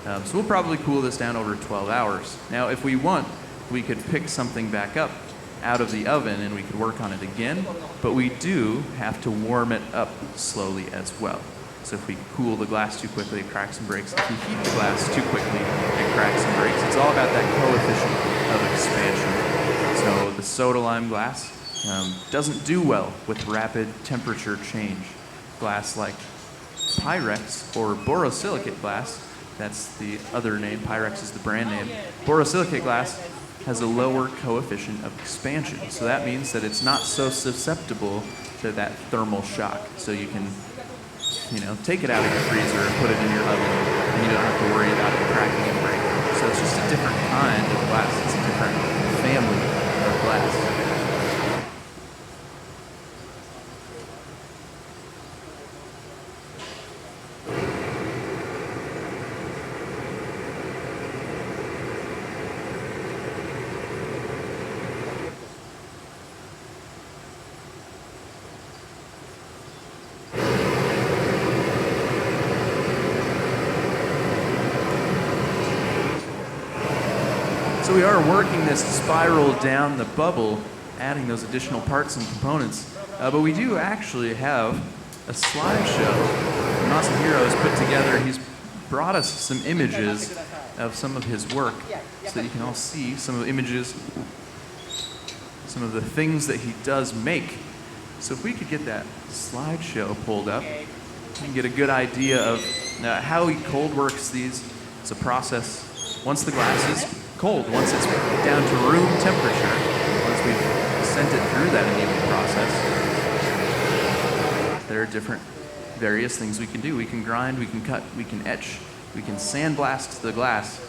So we'll probably cool this down over 12 hours. Now, if we want, we could pick something back up out of the oven and we could work on it again, but we do have to warm it up slowly as well. So if we cool the glass too quickly, it cracks and breaks. If we heat the glass too quickly, it cracks and breaks. It's all about that coefficient of expansion. So the soda lime glass doesn't do well with rapid temperature change. Glass like Pyrex or borosilicate glass, that's the other name, Pyrex is the brand name. Borosilicate glass has a lower coefficient of expansion. So that means that it's not so susceptible to that thermal shock. So you can take it out of your freezer and put it in your oven, and you don't have to worry about it cracking and breaking. So it's just a different kind of glass. It's a different family of glass. So we are working this spiral down the bubble, adding those additional parts and components. But we do actually have a slideshow Masahiro has put together. He's brought us some images of some of his work so that you can all see some of the images some of the things that he does make. So if we could get that slideshow pulled up, you can get a good idea of how he cold works these. It's a process. Once the glass is cold, once it's down to room temperature, once we've sent it through that annealing process, there are different various things we can do. We can grind, we can cut, we can etch, we can sandblast the glass.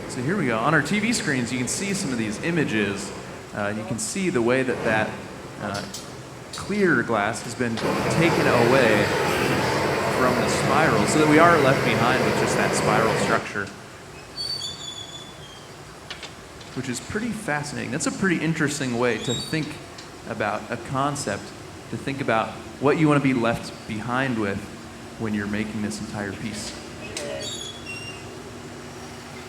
So here we go. On our TV screens, you can see some of these images. You can see the way that clear glass has been taken away from the spiral so that we are left behind with just that spiral structure, which is pretty fascinating. That's a pretty interesting way to think about a concept, to think about what you want to be left behind with when you're making this entire piece.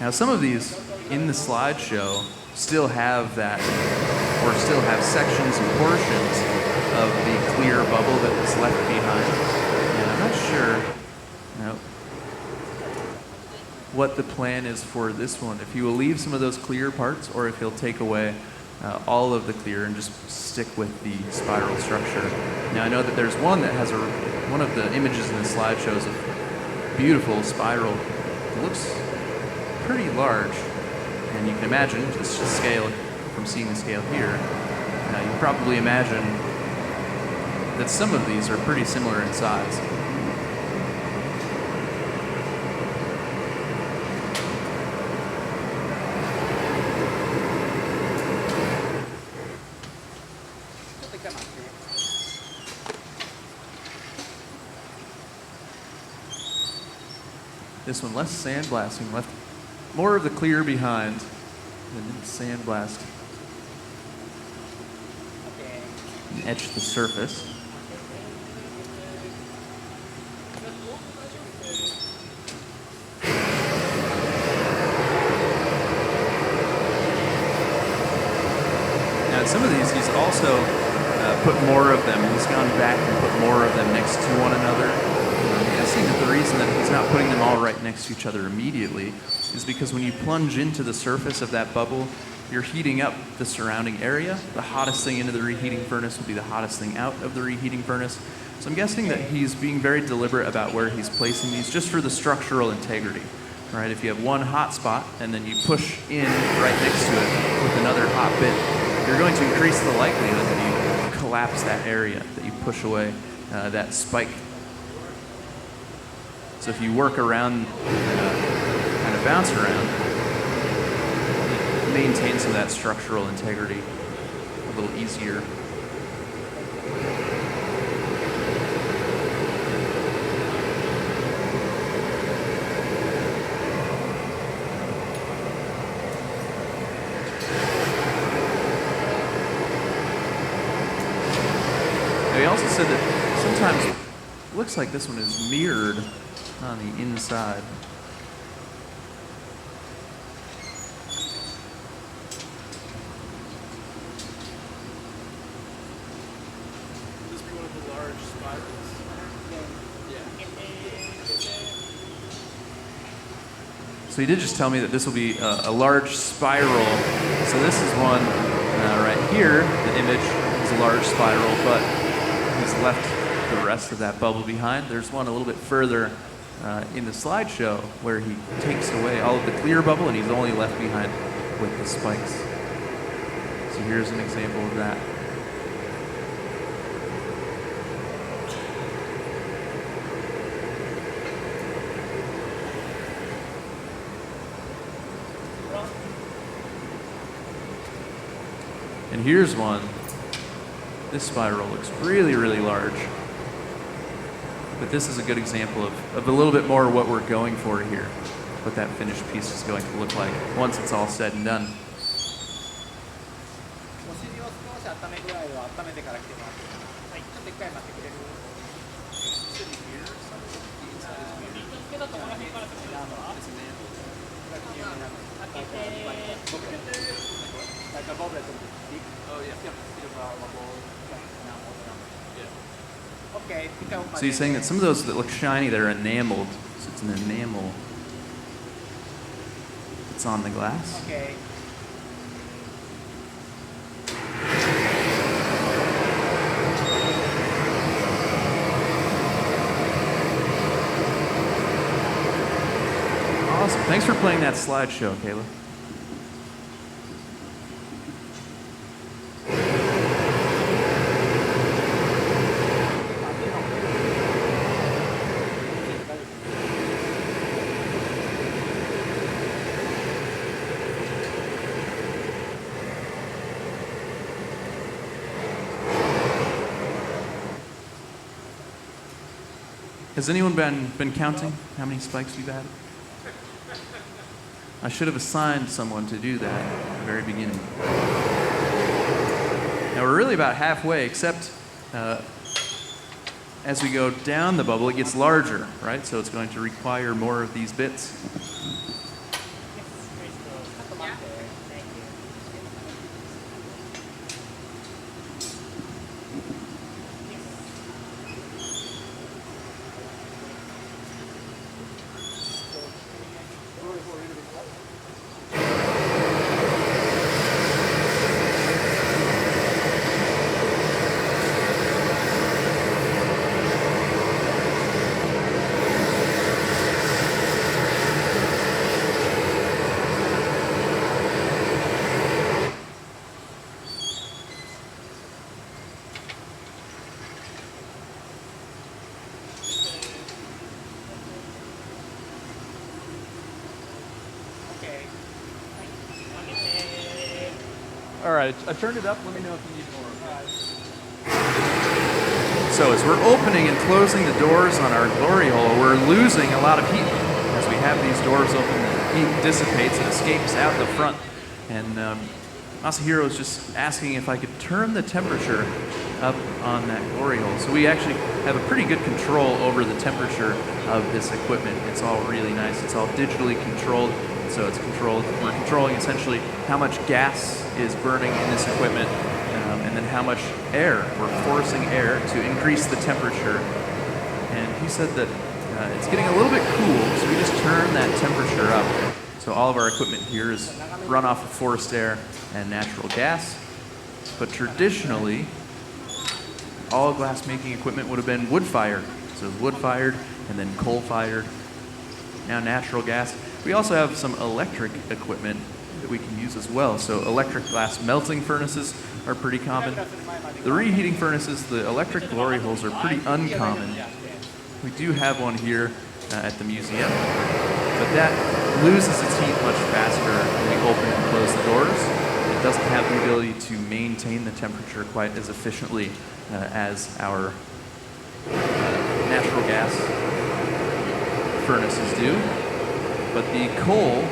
Now, some of these in the slideshow still have that, or still have sections and portions of the clear bubble that was left behind. And I'm not sure what the plan is for this one. If he will leave some of those clear parts, or if he'll take away all of the clear and just stick with the spiral structure. Now, I know that there's one that has one of the images in the slideshow is a beautiful spiral. It looks pretty large, and you can imagine just the scale from seeing the scale here. You can probably imagine that some of these are pretty similar in size. This one, less sandblasting, left more of the clear behind than sandblast. And etch the surface. Now, some of these, he's also put more of them. He's gone back and put more of them next to one another. I'm guessing that the reason that he's not putting them all right next to each other immediately is because when you plunge into the surface of that bubble, you're heating up the surrounding area. The hottest thing into the reheating furnace will be the hottest thing out of the reheating furnace. So I'm guessing that he's being very deliberate about where he's placing these just for the structural integrity. Right? If you have one hot spot and then you push in right next to it with another hot bit, you're going to increase the likelihood that you collapse that area, that you push away that spike. So if you work around, kind of bounce around, maintain some of that structural integrity a little easier. He also said that sometimes it looks like this one is mirrored on the inside. Would this be one of the large spirals? Yeah. So he did just tell me that this will be a large spiral. So this is one right here. The image is a large spiral, but he's left the rest of that bubble behind. There's one a little bit further in the slideshow where he takes away all of the clear bubble and he's only left behind with the spikes. So here's an example of that. And here's one. This spiral looks really, really large. But this is a good example of a little bit more what we're going for here, what that finished piece is going to look like once it's all said and done. お尻を少し温め具合を温めてから来てもらってください。ちょっと一回待ってくれる。だと思います。Like a bubble. Oh, yeah. Still a bubble. Yeah. OK 一回奥ま So で he's saying that some of those that look shiny, they're enameled. So it's an enamel that's on the glass. OK Awesome. Thanks for playing that slideshow, Kayla. Has anyone been counting how many spikes we've added? I should have assigned someone to do that at the very beginning. Now we're really about halfway, except as we go down the bubble, it gets larger, right? So it's going to require more of these bits. ちょっと待って OK All right, I turned it up. Let me know if you need more. So as we're opening and closing the doors on our glory hole, we're losing a lot of heat. As we have these doors open, the heat dissipates and escapes out the front. And Masahiro was just asking if I could turn the temperature up on that glory hole. So we actually have a pretty good control over the temperature of this equipment. It's all really nice. It's all digitally controlled. So it's controlled. We're controlling essentially how much gas is burning in this equipment, and then how much air. We're forcing air to increase the temperature. And he said that it's getting a little bit cool, so we just turn that temperature up. So all of our equipment here is run off of forced air and natural gas. But traditionally, all glass making equipment would have been wood fired. So it was wood fired and then coal fired. Now natural gas. We also have some electric equipment that we can use as well. So electric glass melting furnaces are pretty common. The reheating furnaces, the electric glory holes are pretty uncommon. We do have one here at the museum, but that loses its heat much faster when we open and close the doors. It doesn't have the ability to maintain the temperature quite as efficiently as our natural gas furnaces do. But the coal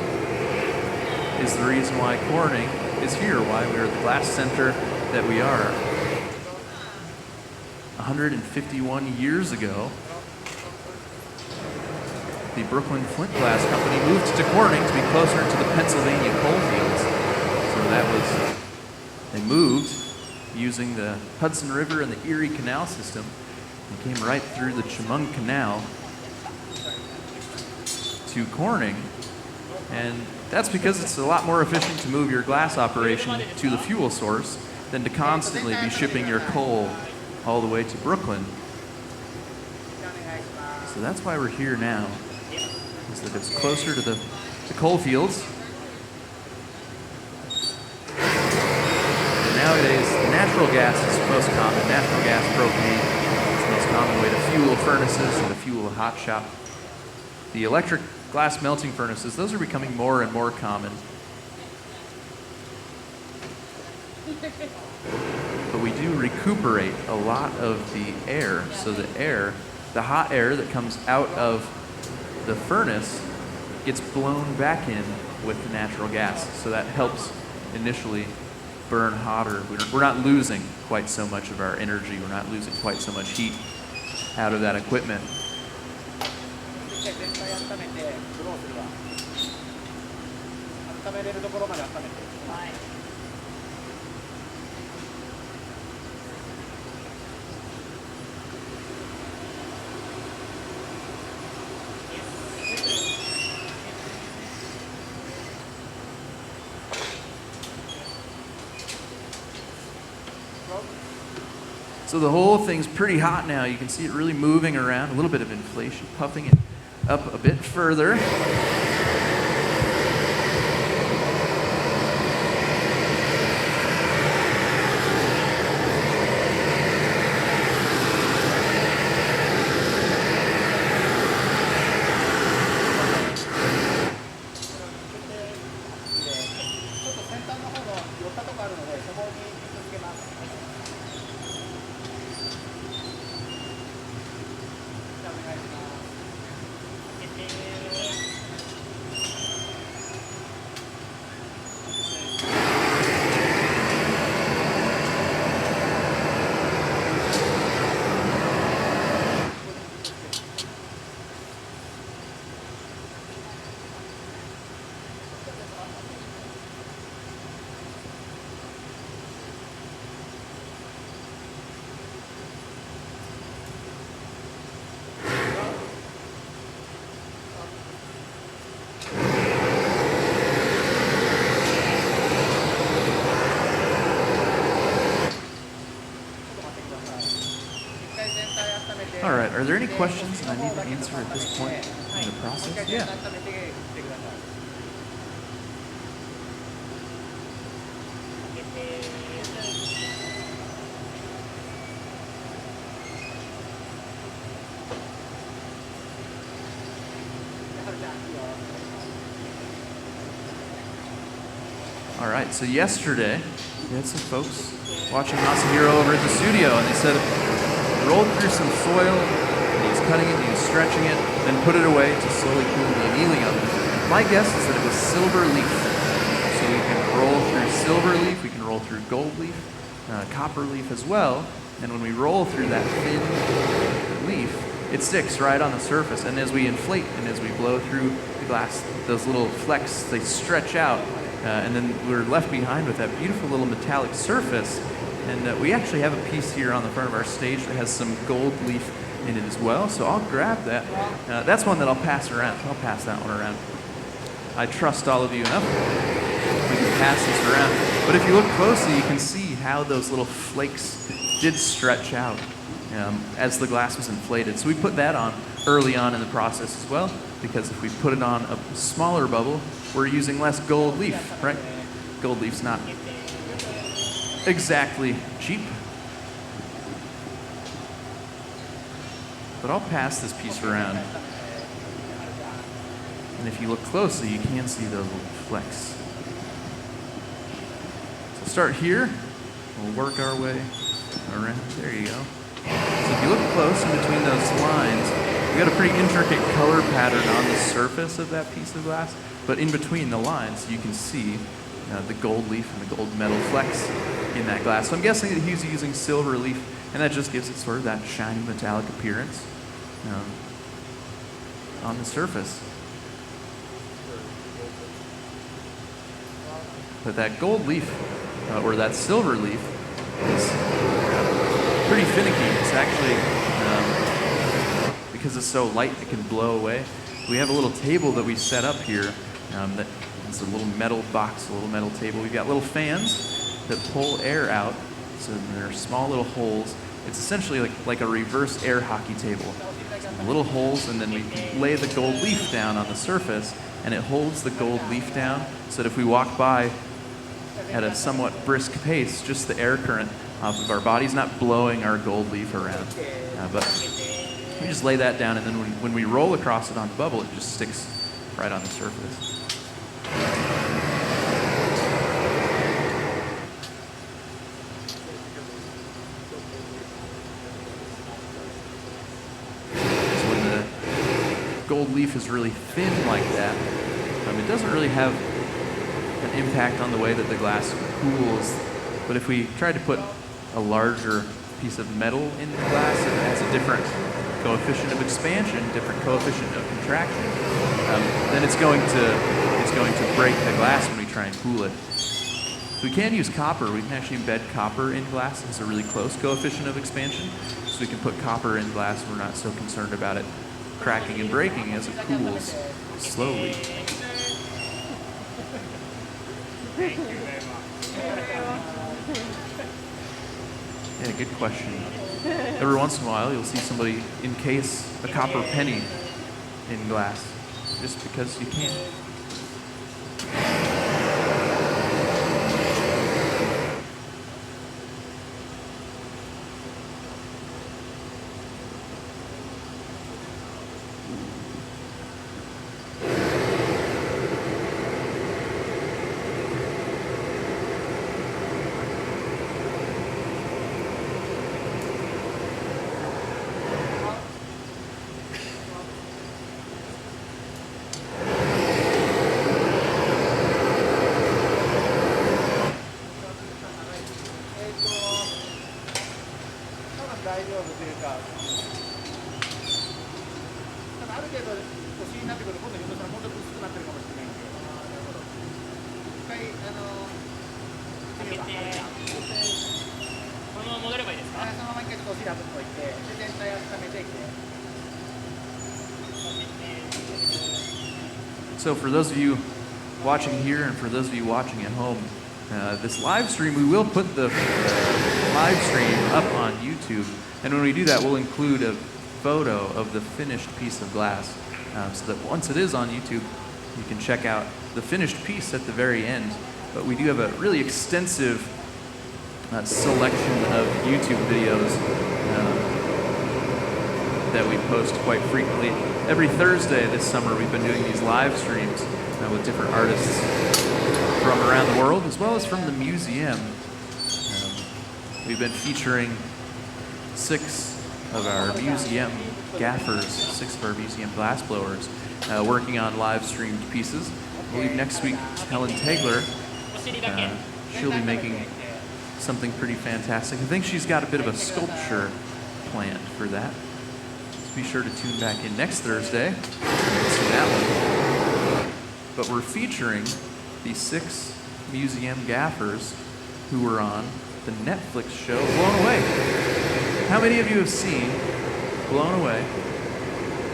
is the reason why Corning is here, why we're the glass center that we are. 151 years ago, the Brooklyn Flint Glass Company moved to Corning to be closer to the Pennsylvania coal fields. So that was, they moved using the Hudson River and the Erie Canal system and came right through the Chemung Canal to Corning. And that's because it's a lot more efficient to move your glass operation to the fuel source than to constantly be shipping your coal all the way to Brooklyn. So that's why we're here now, is that it's closer to the coal fields. And nowadays, the natural gas is most common. Natural gas, propane, is the most common way to fuel furnaces and to fuel a hot shop. The electric glass melting furnaces, those are becoming more and more common. But we do recuperate a lot of the air. So the air, the hot air that comes out of the furnace gets blown back in with the natural gas. So that helps initially burn hotter. We're not losing quite so much of our energy. We're not losing quite so much heat out of that equipment. 全体温めてブローするわ温めれるところまで温めてはい OK So the whole thing's pretty hot now. You can see it really moving around, a little bit of inflation, puffing it up a bit further. All right, are there any questions I need to answer at this point in the process? Yeah. All right, so yesterday we had some folks watching Masahiro over at the studio, and they said he rolled through some foil, and he was cutting it, and he was stretching it, then put it away to slowly cool in the annealing oven. My guess is that it was silver leaf. So we can roll through silver leaf, we can roll through gold leaf, copper leaf as well, and when we roll through that thin leaf, it sticks right on the surface, and as we inflate and as we blow through the glass, those little flecks, they stretch out, and then we're left behind with that beautiful little metallic surface. And we actually have a piece here on the front of our stage that has some gold leaf in it as well, so I'll grab that. That's one that I'll pass around. I'll pass that one around. I trust all of you enough. We can pass this around. But if you look closely, you can see how those little flakes did stretch out as the glass was inflated. So we put that on early on in the process as well, because if we put it on a smaller bubble, we're using less gold leaf, right? Gold leaf's not exactly cheap. But I'll pass this piece around. And if you look closely, you can see those little flecks. So start here. We'll work our way around. There you go. So if you look close in between those lines, we got a pretty intricate color pattern on the surface of that piece of glass, but in between the lines, you can see the gold leaf and the gold metal flecks in that glass. So I'm guessing that he's using silver leaf, and that just gives it sort of that shiny metallic appearance on the surface. But that gold leaf, or that silver leaf, is pretty finicky. It's actually, because it's so light, it can blow away. We have a little table that we set up here that is a little metal box, a little metal table. We've got little fans that pull air out, so there are small little holes. It's essentially like a reverse air hockey table. Little holes, and then we lay the gold leaf down on the surface, and it holds the gold leaf down so that if we walk by at a somewhat brisk pace, just the air current off of our body's not blowing our gold leaf around. But we just lay that down, and then when we roll across it on the bubble, it just sticks right on the surface. Gold leaf is really thin like that, it doesn't really have an impact on the way that the glass cools. But if we try to put a larger piece of metal in the glass that has a different coefficient of expansion, different coefficient of contraction, then it's going to break the glass when we try and cool it. So we can use copper. We can actually embed copper in glass. It's a really close coefficient of expansion, so we can put copper in glass. We're not so concerned about it cracking and breaking as it cools slowly. Thank you very much. Yeah, good question. Every once in a while, you'll see somebody encase a copper penny in glass, just because you can. So for those of you watching here and for those of you watching at home, this live stream, we will put the live stream up on YouTube. And when we do that, we'll include a photo of the finished piece of glass so that once it is on YouTube, you can check out the finished piece at the very end. But we do have a really extensive selection of YouTube videos that we post quite frequently. Every Thursday this summer, we've been doing these live streams with different artists from around the world, as well as from the museum. We've been featuring 6 of our museum gaffers, 6 of our museum glassblowers, working on live streamed pieces. I believe next week, Helen Tegler, she'll be making something pretty fantastic. I think she's got a bit of a sculpture planned for that. So be sure to tune back in next Thursday to see that one. But we're featuring these 6 museum gaffers who were on the Netflix show Blown Away. How many of you have seen Blown Away?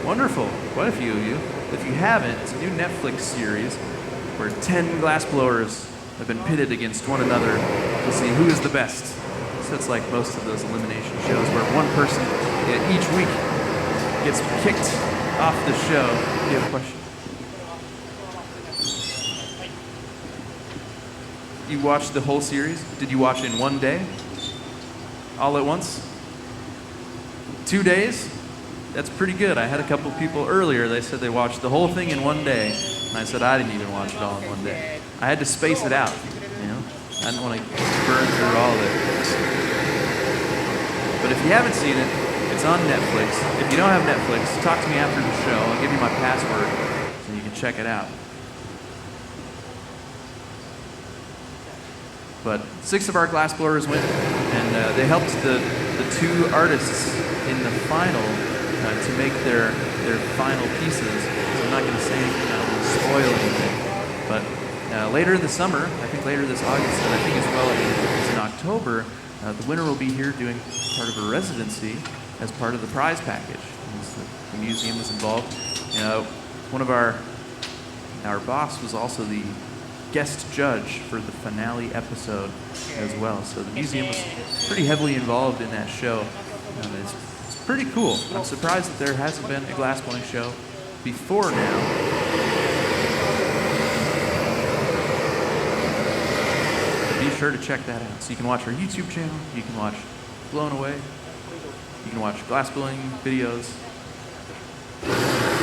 Wonderful, quite a few of you. If you haven't, it's a new Netflix series where 10 glassblowers have been pitted against one another to see who is the best. So it's like most of those elimination shows where one person each week gets kicked off the show. Do you have a question? You watched the whole series? Did you watch it in one day? All at once? 2 days? That's pretty good. I had a couple people earlier, they said they watched the whole thing in one day. And I said I didn't even watch it all in one day. I had to space it out, you know? I didn't want to burn through all of it. But if you haven't seen it, it's on Netflix. If you don't have Netflix, talk to me after the show. I'll give you my password so you can check it out. But 6 of our glassblowers went, and they helped the 2 artists in the final to make their final pieces. So I'm not going to say anything, I don't want to spoil anything. But later this summer, I think later this August, and I think as well as in October, the winner will be here doing part of a residency as part of the prize package. The museum is involved. One of our boss was also the guest judge for the finale episode as well. So the museum was pretty heavily involved in that show. It's pretty cool. I'm surprised that there hasn't been a glassblowing show before now. But be sure to check that out. So you can watch our YouTube channel, you can watch Blown Away, you can watch glassblowing videos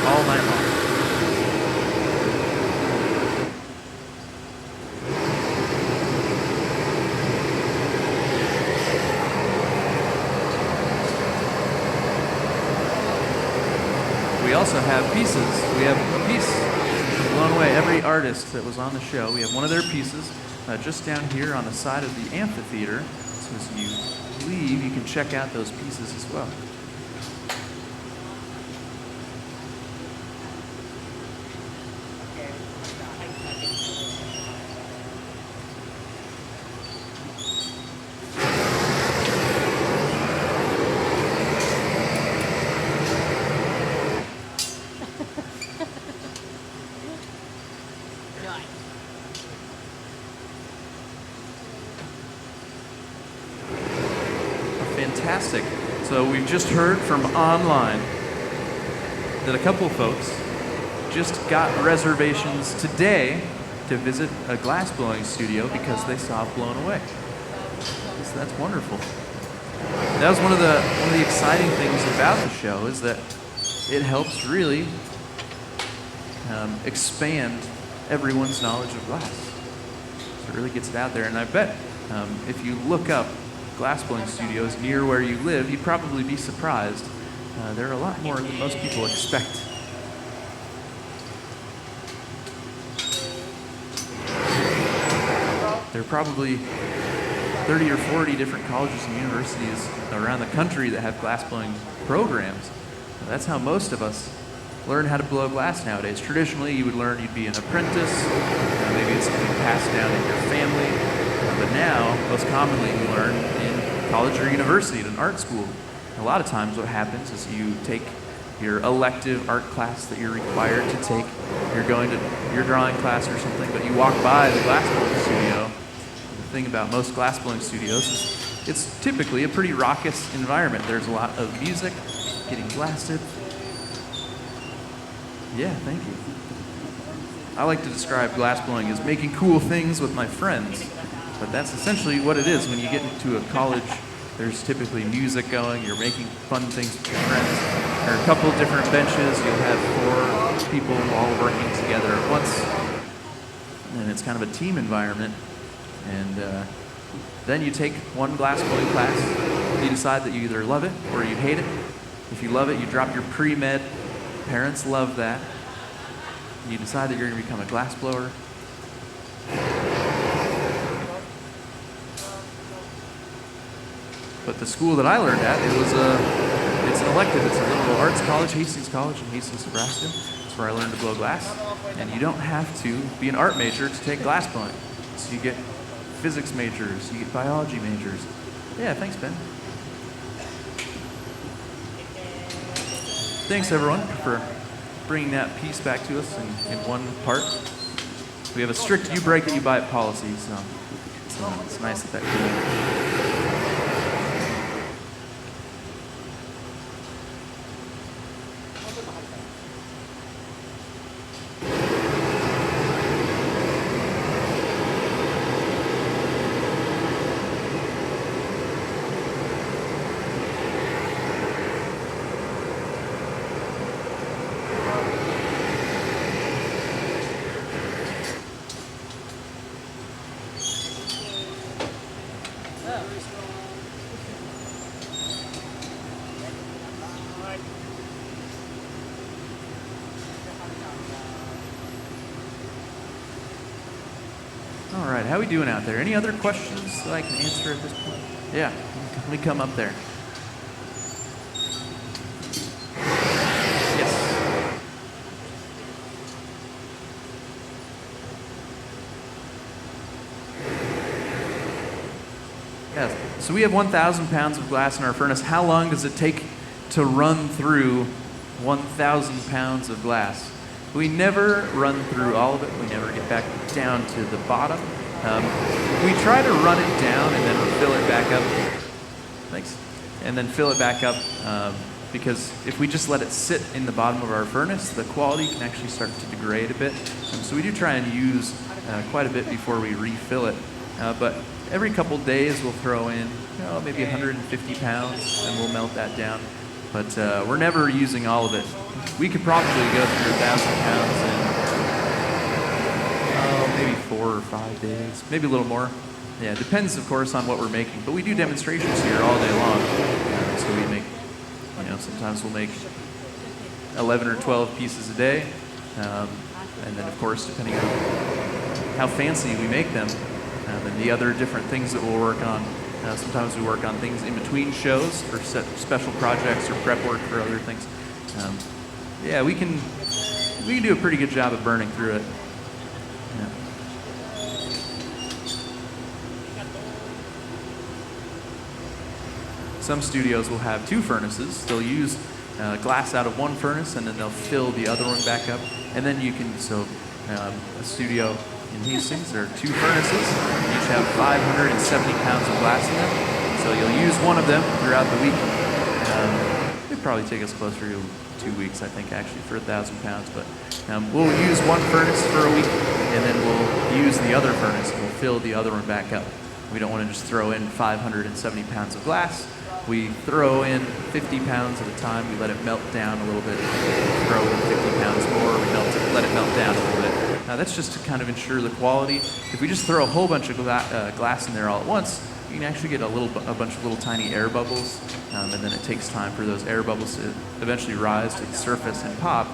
all night long. We also have pieces. We have a piece from Blown Away. Every artist that was on the show, we have one of their pieces just down here on the side of the amphitheater. So as you leave, you can check out those pieces as well. fantastic. So we've just heard from online that a couple of folks just got reservations today to visit a glass blowing studio because they saw Blown Away. So that's wonderful. That was one of the exciting things about the show, is that it helps really expand everyone's knowledge of glass. So it really gets it out there. And I bet if you look up glass blowing studios near where you live, you'd probably be surprised. There are a lot more than most people expect. There are probably 30 or 40 different colleges and universities around the country that have glass blowing programs. That's how most of us learn how to blow glass nowadays. Traditionally, you would learn, you'd be an apprentice, maybe it's something passed down in your family, but now, most commonly, you learn in college or university, at an art school. And a lot of times what happens is you take your elective art class that you're required to take, you're going to your drawing class or something, but you walk by the glass blowing studio. The thing about most glass blowing studios is it's typically a pretty raucous environment. There's a lot of music, getting blasted. Yeah, thank you. I like to describe glass blowing as making cool things with my friends, but that's essentially what it is. When you get into a college, there's typically music going, you're making fun things with your friends. There are a couple of different benches, you'll have 4 people all working together at once, and it's kind of a team environment. And then you take one glass blowing class, you decide that you either love it or you hate it. If you love it, you drop your pre-med. Parents love that. You decide that you're going to become a glass blower. But the school that I learned at, it's an elective. It's a liberal arts college, Hastings College in Hastings, Nebraska. That's where I learned to blow glass. And you don't have to be an art major to take glass blowing. So you get physics majors, you get biology majors. Yeah, thanks, Ben. Thanks, everyone, for bringing that piece back to us in one part. We have a strict you break it, you buy it policy, so it's nice that that All right, how are we doing out there? Any other questions that I can answer at this point? Yeah, let me come up there. Yes. Yes, so we have 1,000 pounds of glass in our furnace. How long does it take to run through 1,000 pounds of glass? We never run through all of it. We never get back down to the bottom. We try to run it down and then fill it back up. Thanks. And then fill it back up because if we just let it sit in the bottom of our furnace, the quality can actually start to degrade a bit. So we do try and use quite a bit before we refill it. But every couple days we'll throw in maybe 150 pounds and we'll melt that down. But we're never using all of it. We could probably go through 1,000 pounds in maybe 4 or 5 days, maybe a little more. Yeah, it depends, of course, on what we're making. But we do demonstrations here all day long. So we make, sometimes we'll make 11 or 12 pieces a day. And then, of course, depending on how fancy we make them, and the other different things that we'll work on. Sometimes we work on things in between shows for special projects or prep work for other things. Yeah, we can do a pretty good job of burning through it. Yeah. Some studios will have 2 furnaces. They'll use glass out of one furnace and then they'll fill the other one back up. And then you can, a studio in Hastings, there are 2 furnaces. Each have 570 pounds of glass in them. So you'll use one of them throughout the week. It'd probably take us closer to 2 weeks, I think, actually, for 1,000 pounds. But we'll use one furnace for a week, and then we'll use the other furnace, and we'll fill the other one back up. We don't want to just throw in 570 pounds of glass. We throw in 50 pounds at a time. We let it melt down a little bit. Throw in 50 pounds more. We let it melt down a little bit. Now that's just to kind of ensure the quality. If we just throw a whole bunch of glass in there all at once, you can actually get a bunch of little tiny air bubbles, and then it takes time for those air bubbles to eventually rise to the surface and pop,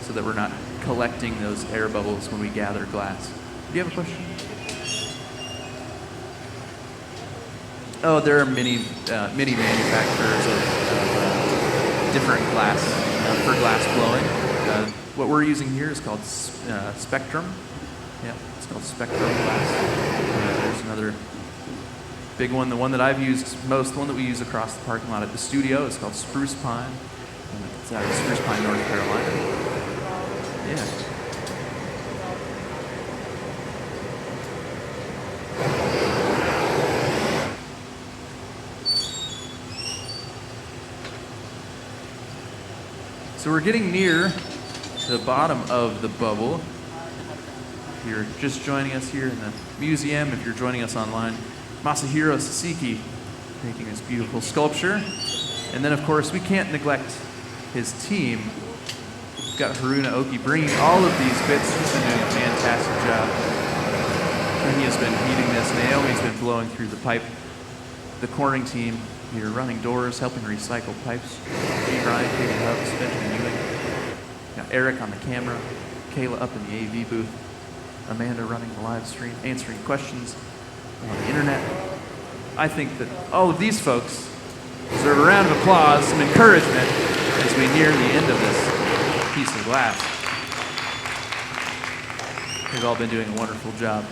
so that we're not collecting those air bubbles when we gather glass. Do you have a question? Oh, there are many manufacturers of different glass for glass blowing. What we're using here is called Spectrum. Yeah, it's called Spectrum glass. There's another big one. The one that I've used most, the one that we use across the parking lot at the studio, is called Spruce Pine. And it's out of Spruce Pine, North Carolina. Yeah. So we're getting near the bottom of the bubble. If you're just joining us here in the museum, if you're joining us online, Masahiro Sasaki making this beautiful sculpture. And then, of course, we can't neglect his team. We've got Haruna Oki bringing all of these bits. He's been doing a fantastic job. And he has been heating this. Naomi's been blowing through the pipe. The Corning team here running doors, helping recycle pipes. G. Ryan, Katie Hubbs, Benjamin Ewing. Got Eric on the camera. Kayla up in the AV booth. Amanda running the live stream, answering questions on the internet. I think that all of these folks deserve a round of applause, some encouragement as we near the end of this piece of glass. They've all been doing a wonderful job.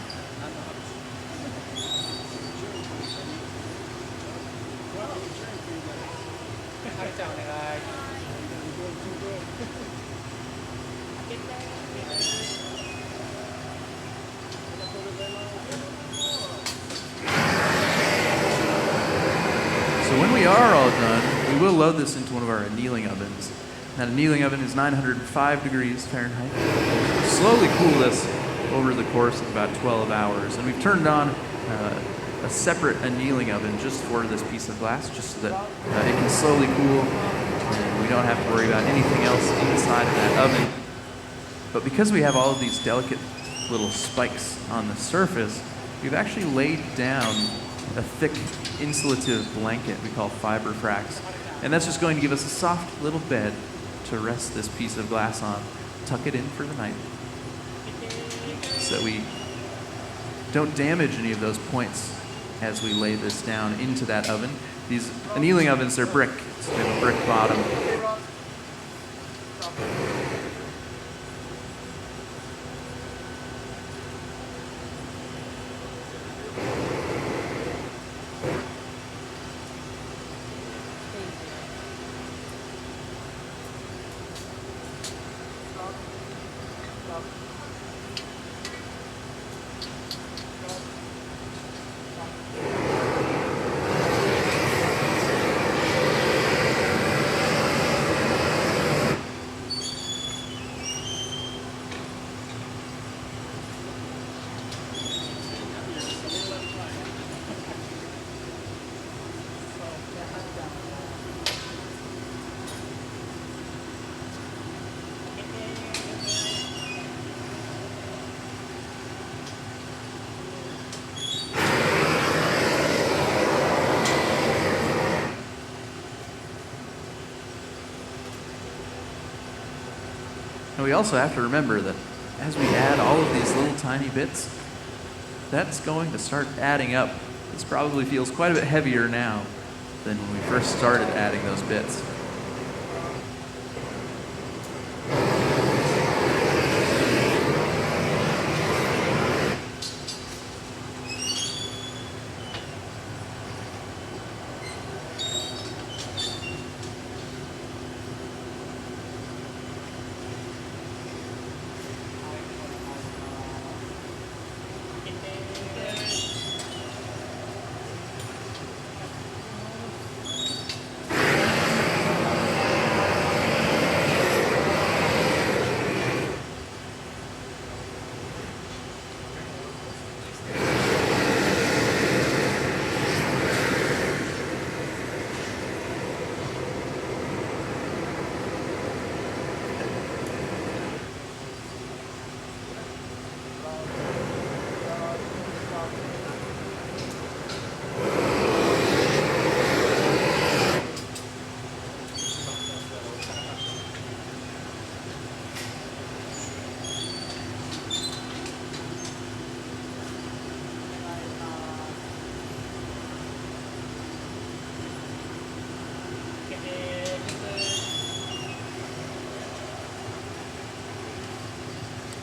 So when we are all done, we will load this into one of our annealing ovens. That annealing oven is 905 degrees Fahrenheit. We'll slowly cool this over the course of about 12 hours. And we've turned on a separate annealing oven just for this piece of glass, just so that it can slowly cool and we don't have to worry about anything else inside of that oven. But because we have all of these delicate little spikes on the surface, we've actually laid down a thick insulative blanket we call fiber frax. And that's just going to give us a soft little bed to rest this piece of glass on, tuck it in for the night, so we don't damage any of those points as we lay this down into that oven. These annealing ovens, they're brick, so they have a brick bottom. And we also have to remember that as we add all of these little tiny bits, that's going to start adding up. This probably feels quite a bit heavier now than when we first started adding those bits.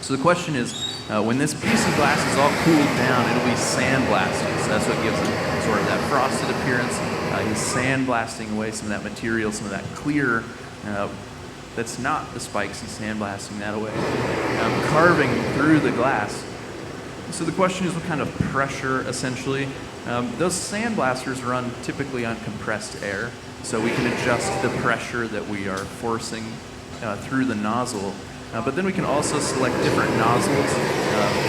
So the question is, when this piece of glass is all cooled down, it'll be sandblasting. So that's what gives it sort of that frosted appearance. He's sandblasting away some of that material, some of that clear that's not the spikes. He's sandblasting that away, carving through the glass. So the question is, what kind of pressure, essentially? Those sandblasters run typically on compressed air, so we can adjust the pressure that we are forcing through the nozzle. But then we can also select different nozzles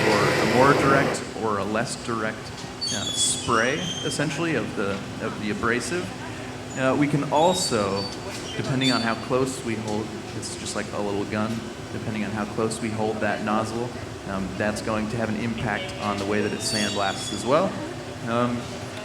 for a more direct or a less direct spray, essentially, of the abrasive. We can also, depending on how close we hold, it's just like a little gun, depending on how close we hold that nozzle, that's going to have an impact on the way that it sandblasts as well.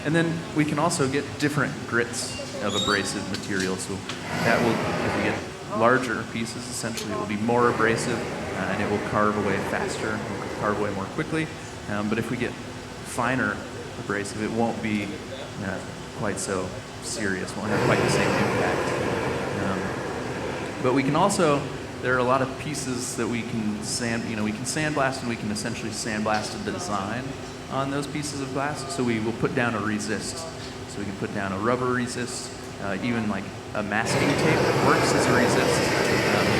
And then we can also get different grits of abrasive material. So that will, if we get larger pieces, essentially it will be more abrasive and it will carve away faster, it will carve away more quickly. But if we get finer abrasive, it won't be quite so serious, won't have quite the same impact. But we can also, there are a lot of pieces that we can we can sandblast, and we can essentially sandblast the design on those pieces of glass. So we will put down a resist. So we can put down a rubber resist, even like a masking tape works as a resist.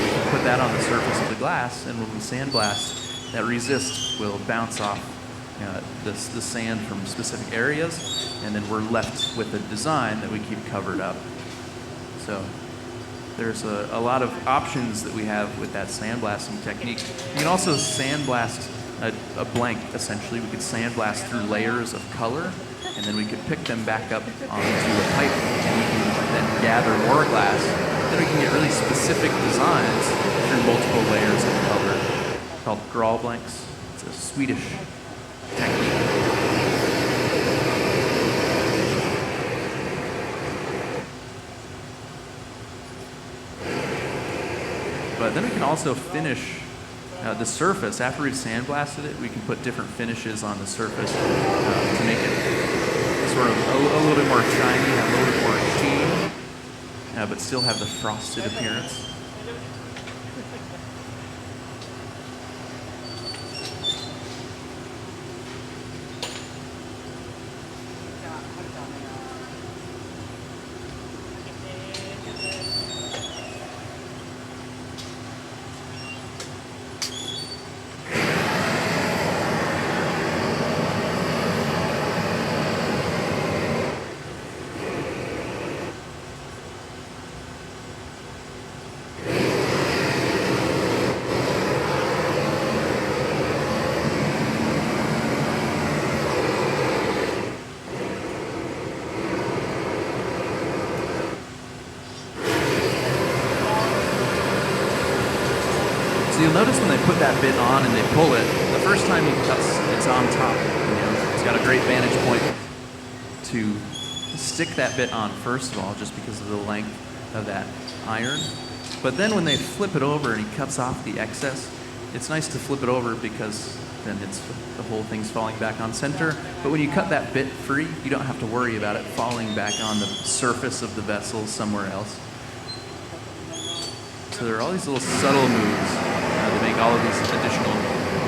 We can put that on the surface of the glass, and when we sandblast, that resist will bounce off the sand from specific areas, and then we're left with a design that we keep covered up. So there's a lot of options that we have with that sandblasting technique. You can also sandblast a blank, essentially. We could sandblast through layers of color, and then we could pick them back up onto a pipe, and we can then gather more glass. Then we can get really specific designs through multiple layers of color, called grawl blanks. It's a Swedish technique. But then we can also finish the surface. After we've sandblasted it, we can put different finishes on the surface to make it sort of a little bit more shiny, have a little bit more sheen, but still have the frosted appearance. So you'll notice when they put that bit on and they pull it, the first time he cuts, it's on top. It's got a great vantage point to stick that bit on first of all, just because of the length of that iron. But then when they flip it over and he cuts off the excess, it's nice to flip it over because then the whole thing's falling back on center. But when you cut that bit free, you don't have to worry about it falling back on the surface of the vessel somewhere else. So there are all these little subtle moves that make all of these additional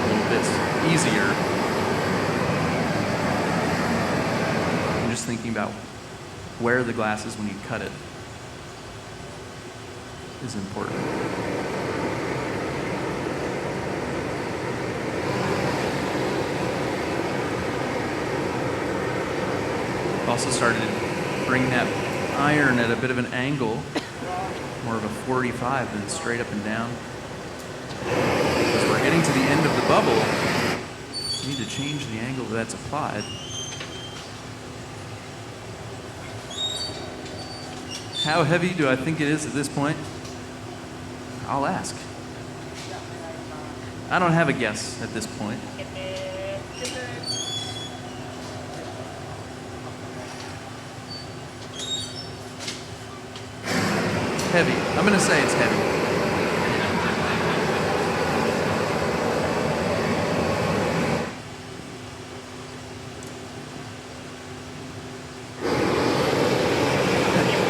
little bits easier. I'm just thinking about where the glass is when you cut it is important. Also started to bring that iron at a bit of an angle, more of a 45 than straight up and down. As we're getting to the end of the bubble, we need to change the angle that's applied. How heavy do I think it is at this point? I'll ask. I don't have a guess at this point. Heavy. I'm going to say it's heavy.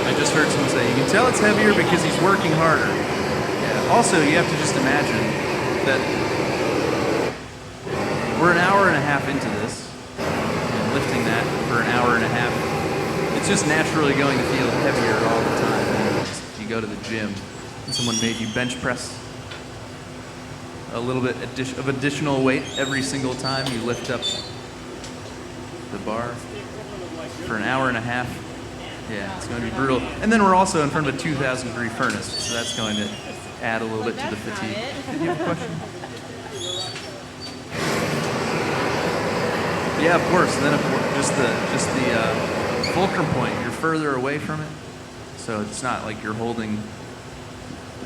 I just heard someone say, you can tell it's heavier because he's working harder. Yeah. Also, you have to just imagine that half into this, and lifting that for an hour and a half, it's just naturally going to feel heavier all the time. If you go to the gym and someone made you bench press a little bit of additional weight every single time you lift up the bar for an hour and a half, yeah, it's going to be brutal. And then we're also in front of a 2,000 degree furnace, so that's going to add a little bit to the fatigue. Did you have a question? Yeah, of course. And then of course, just the fulcrum point, you're further away from it, so it's not like you're holding,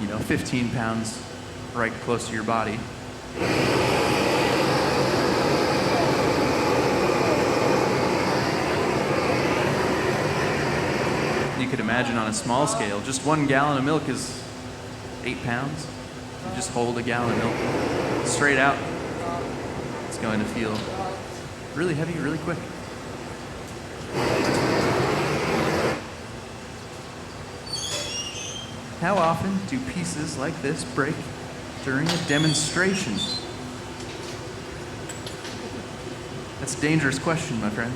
15 pounds right close to your body. You could imagine on a small scale, just 1 gallon of milk is 8 pounds. You just hold a gallon of milk straight out. It's going to feel really heavy, really quick. How often do pieces like this break during a demonstration? That's a dangerous question, my friend.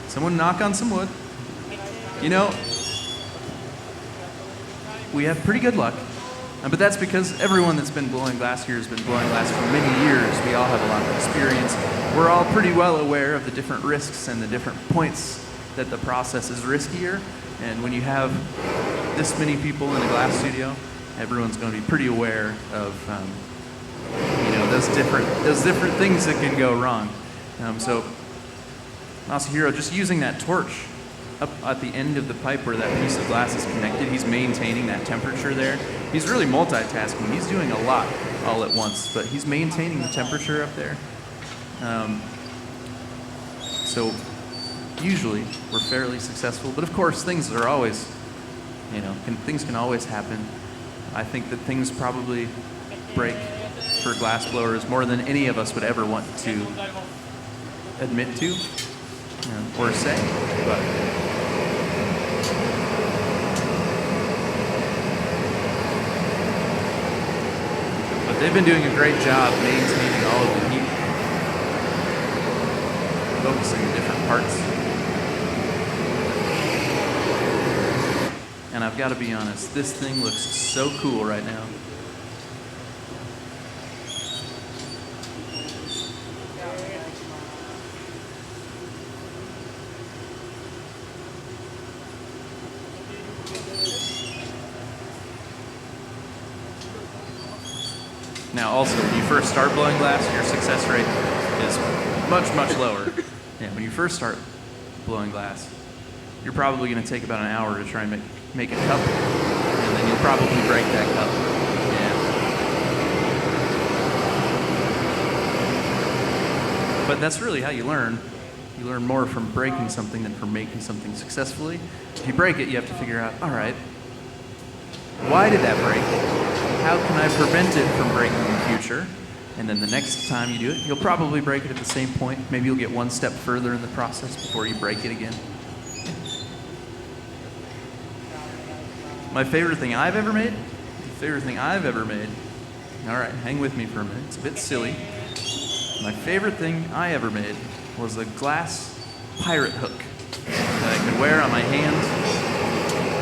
Someone knock on some wood. We have pretty good luck. But that's because everyone that's been blowing glass here has been blowing glass for many years. We all have a lot of experience. We're all pretty well aware of the different risks and the different points that the process is riskier. And when you have this many people in a glass studio, everyone's going to be pretty aware of those different things that can go wrong. So Masahiro, just using that torch up at the end of the pipe where that piece of glass is connected, he's maintaining that temperature there. He's really multitasking. He's doing a lot all at once, but he's maintaining the temperature up there. So usually we're fairly successful, but of course things are always, things can always happen. I think that things probably break for glass blowers more than any of us would ever want to admit to or say, but they've been doing a great job maintaining all of the heat, focusing the different parts. And I've got to be honest, this thing looks so cool right now. Now also, when you first start blowing glass, your success rate is much, much lower. Yeah, when you first start blowing glass, you're probably going to take about an hour to try and make a cup, and then you'll probably break that cup. Yeah. But that's really how you learn. You learn more from breaking something than from making something successfully. If you break it, you have to figure out, all right, why did that break? How can I prevent it from breaking in the future? And then the next time you do it, you'll probably break it at the same point. Maybe you'll get one step further in the process before you break it again. My favorite thing I've ever made? All right, hang with me for a minute. It's a bit silly. My favorite thing I ever made was a glass pirate hook that I could wear on my hand.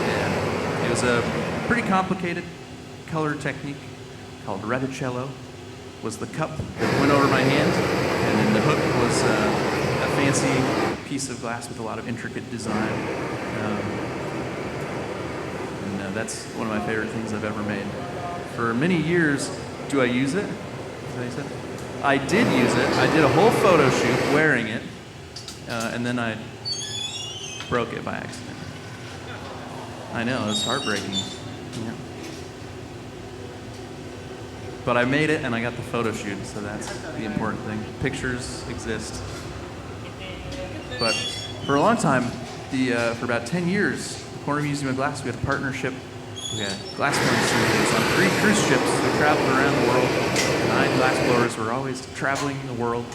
Yeah, it was a pretty complicated color technique called reticello. Was the cup that went over my hand, and then the hook was a fancy piece of glass with a lot of intricate design. And that's one of my favorite things I've ever made. For many years, do I use it? Is that what you said? I did use it. I did a whole photo shoot wearing it, and then I broke it by accident. I know, it was heartbreaking. Yeah. But I made it and I got the photo shoot, so that's the important thing. Pictures exist. But for a long time, for about 10 years, the Corner Museum of Glass, we had a partnership. We had glass blowing studios on 3 cruise ships. We traveled around the world. 9 glass blowers were always traveling the world,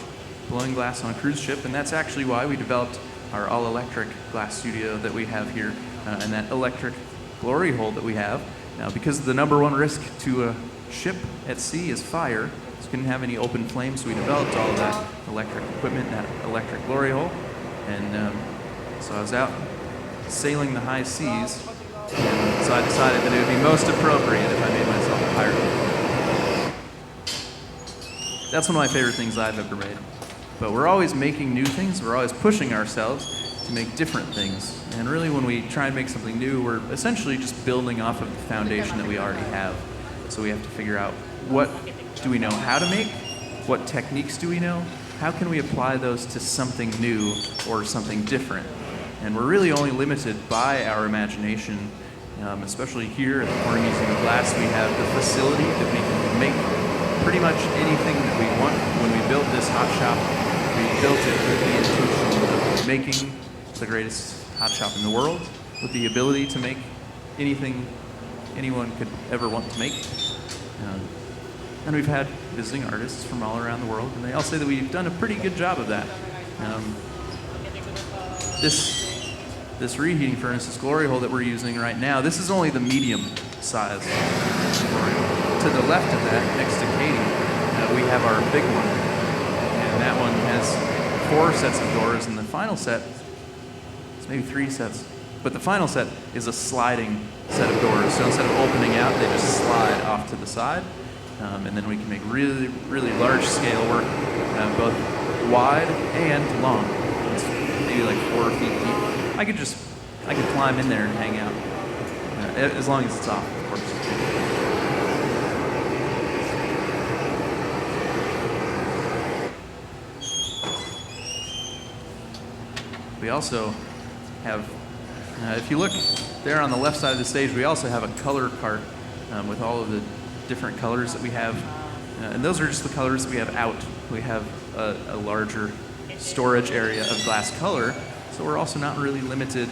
blowing glass on a cruise ship, and that's actually why we developed our all-electric glass studio that we have here, and that electric glory hole that we have. Now, because the number one risk to a ship at sea is fire, couldn't have any open flames, so we developed all of that electric equipment, that electric glory hole. And so I was out sailing the high seas, and so I decided that it would be most appropriate if I made myself a pirate. That's one of my favorite things I've ever made. But we're always making new things, we're always pushing ourselves to make different things. And really when we try and make something new, we're essentially just building off of the foundation that we already have. So we have to figure out, what do we know how to make? What techniques do we know? How can we apply those to something new or something different? And we're really only limited by our imagination, especially here at the Corner Museum of Glass. We have the facility that we can make pretty much anything that we want. When we built this hot shop, we built it with the intention of making the greatest hot shop in the world, with the ability to make anything anyone could ever want to make. And we've had visiting artists from all around the world, and they all say that we've done a pretty good job of that. This reheating furnace, this glory hole that we're using right now, this is only the medium size glory hole. To the left of that, next to Katie, we have our big one. And that one has 4 sets of doors, and the final set, it's maybe 3 sets, but the final set is a sliding set of doors. So instead of opening out, they just slide off to the side. And then we can make really, really large scale work, both wide and long. It's maybe like 4 feet deep. I could climb in there and hang out, as long as it's off, of course. We also have, if you look there on the left side of the stage, we also have a color cart with all of the different colors that we have. And those are just the colors that we have out. We have a larger storage area of glass color, so we're also not really limited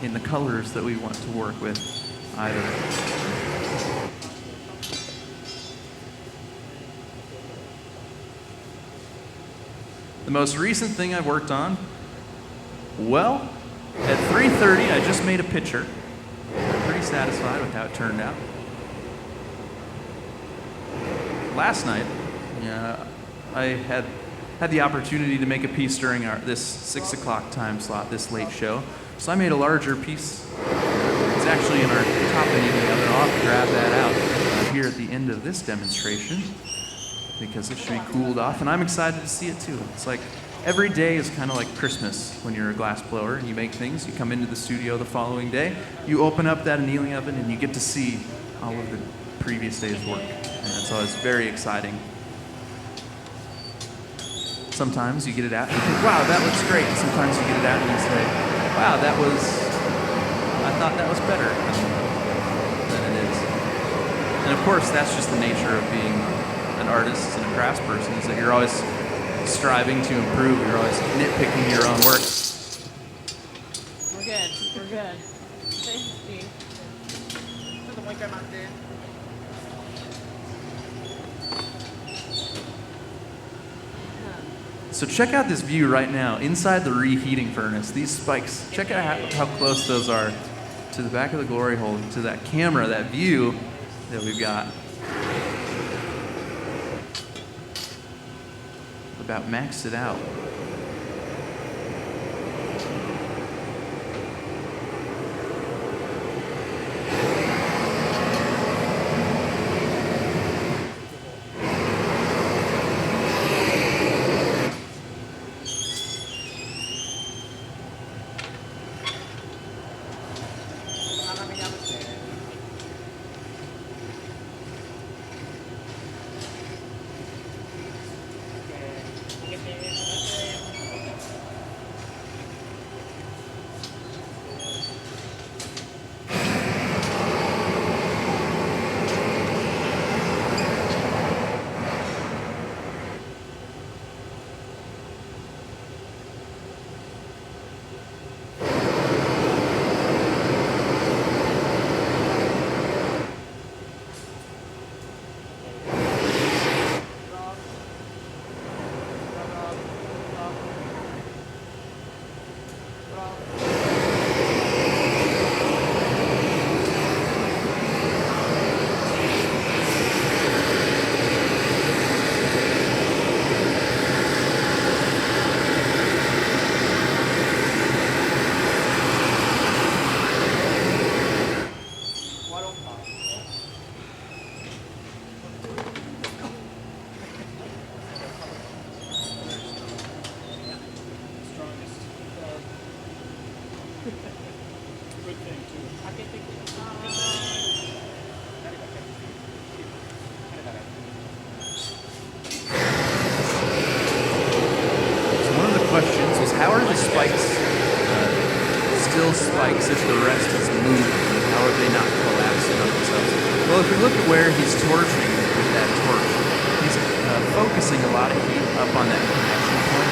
in the colors that we want to work with either. The most recent thing I've worked on, well, at 3:30 I just made a picture. I'm pretty satisfied with how it turned out. Last night, I had the opportunity to make a piece during this 6 o'clock time slot, this late show. So I made a larger piece. It's actually in our top annealing oven. I'll have to grab that out here at the end of this demonstration because it should be cooled off, and I'm excited to see it too. It's like every day is kind of like Christmas when you're a glass blower and you make things. You come into the studio the following day, you open up that annealing oven, and you get to see all of the previous day's work. And so it's very exciting. Sometimes you get it out and you think, wow, that looks great. Sometimes you get it out and you say, wow, I thought that was better than it is. And of course, that's just the nature of being an artist and a craftsperson, is that you're always striving to improve. You're always nitpicking your own work. We're good. We're good. Thanks, Steve. ちょっともう一回待って。So check out this view right now inside the reheating furnace. These spikes, check out how close those are to the back of the glory hole, to that camera, that view that we've got. About maxed it out. how are the spikes still spikes if the rest is moving? How are they not collapsing on themselves? Well, if we look at where he's torching with that torch, he's focusing a lot of heat up on that connection point.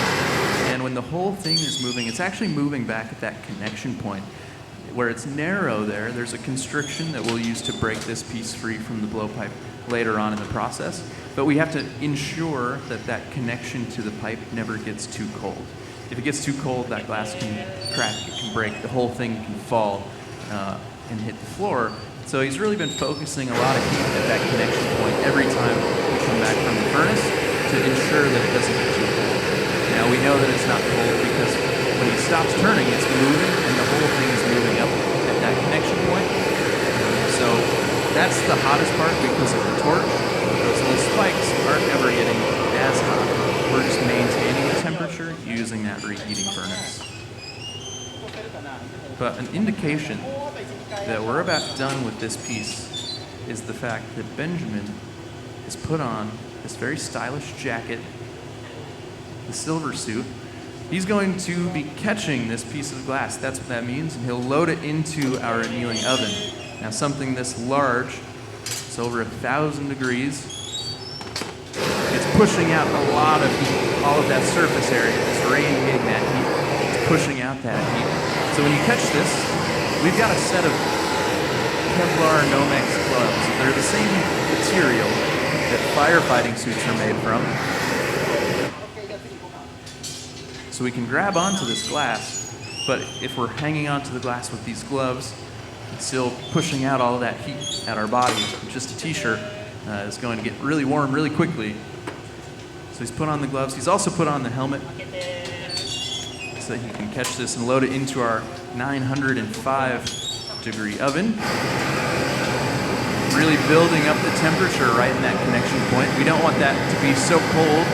And when the whole thing is moving, it's actually moving back at that connection point. Where it's narrow there's a constriction that we'll use to break this piece free from the blowpipe later on in the process. But we have to ensure that that connection to the pipe never gets too cold. If it gets too cold, that glass can crack, it can break, the whole thing can fall and hit the floor. So he's really been focusing a lot of heat at that connection point every time we come back from the furnace to ensure that it doesn't get too cold. Now we know that it's not cold because when he stops turning, it's moving, and the whole thing is moving up at that connection point. So that's the hottest part because of the torch. Those little spikes aren't ever getting as hot. We're just maintaining the temperature using that reheating furnace. But an indication that we're about done with this piece is the fact that Benjamin has put on this very stylish jacket, the silver suit. He's going to be catching this piece of glass. That's what that means. And he'll load it into our annealing oven. Now something this large, it's over 1,000 degrees. It's pushing out a lot of heat. All of that surface area is radiating that heat. It's pushing out that heat. So when you catch this, we've got a set of Kevlar Nomex gloves. They're the same material that firefighting suits are made from. So we can grab onto this glass, but if we're hanging onto the glass with these gloves, it's still pushing out all of that heat at our body. Just a t-shirt is going to get really warm really quickly. So he's put on the gloves. He's also put on the helmet so that he can catch this and load it into our 905 degree oven. Really building up the temperature right in that connection point. We don't want that to be so cold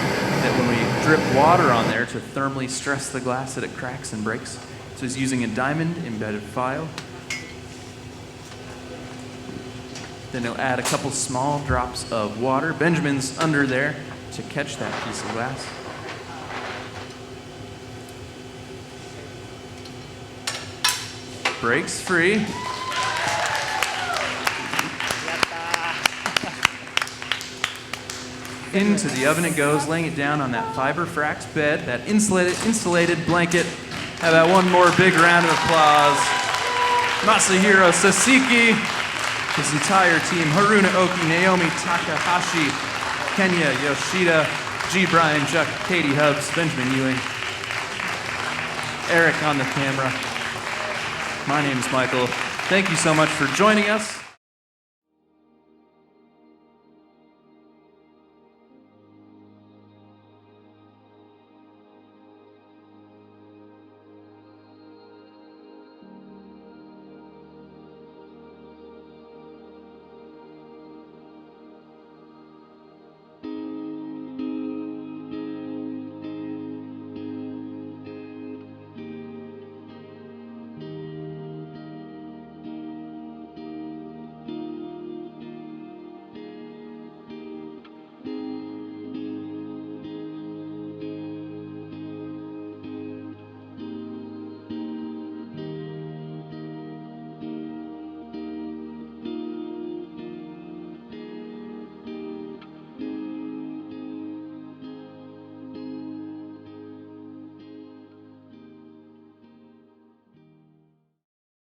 that when we drip water on there to thermally stress the glass that it cracks and breaks. So he's using a diamond embedded file. Then he'll add a couple small drops of water. Benjamin's under there to catch that piece of glass. Breaks free. Into the oven it goes, laying it down on that fiber frax bed, that insulated blanket. How about one more big round of applause? Masahiro Sasaki, his entire team, Haruna Oki, Naomi Takahashi, Kenya Yoshida, G. Brian Juck, Katie Hubbs, Benjamin Ewing, Eric on the camera. My name is Michael. Thank you so much for joining us.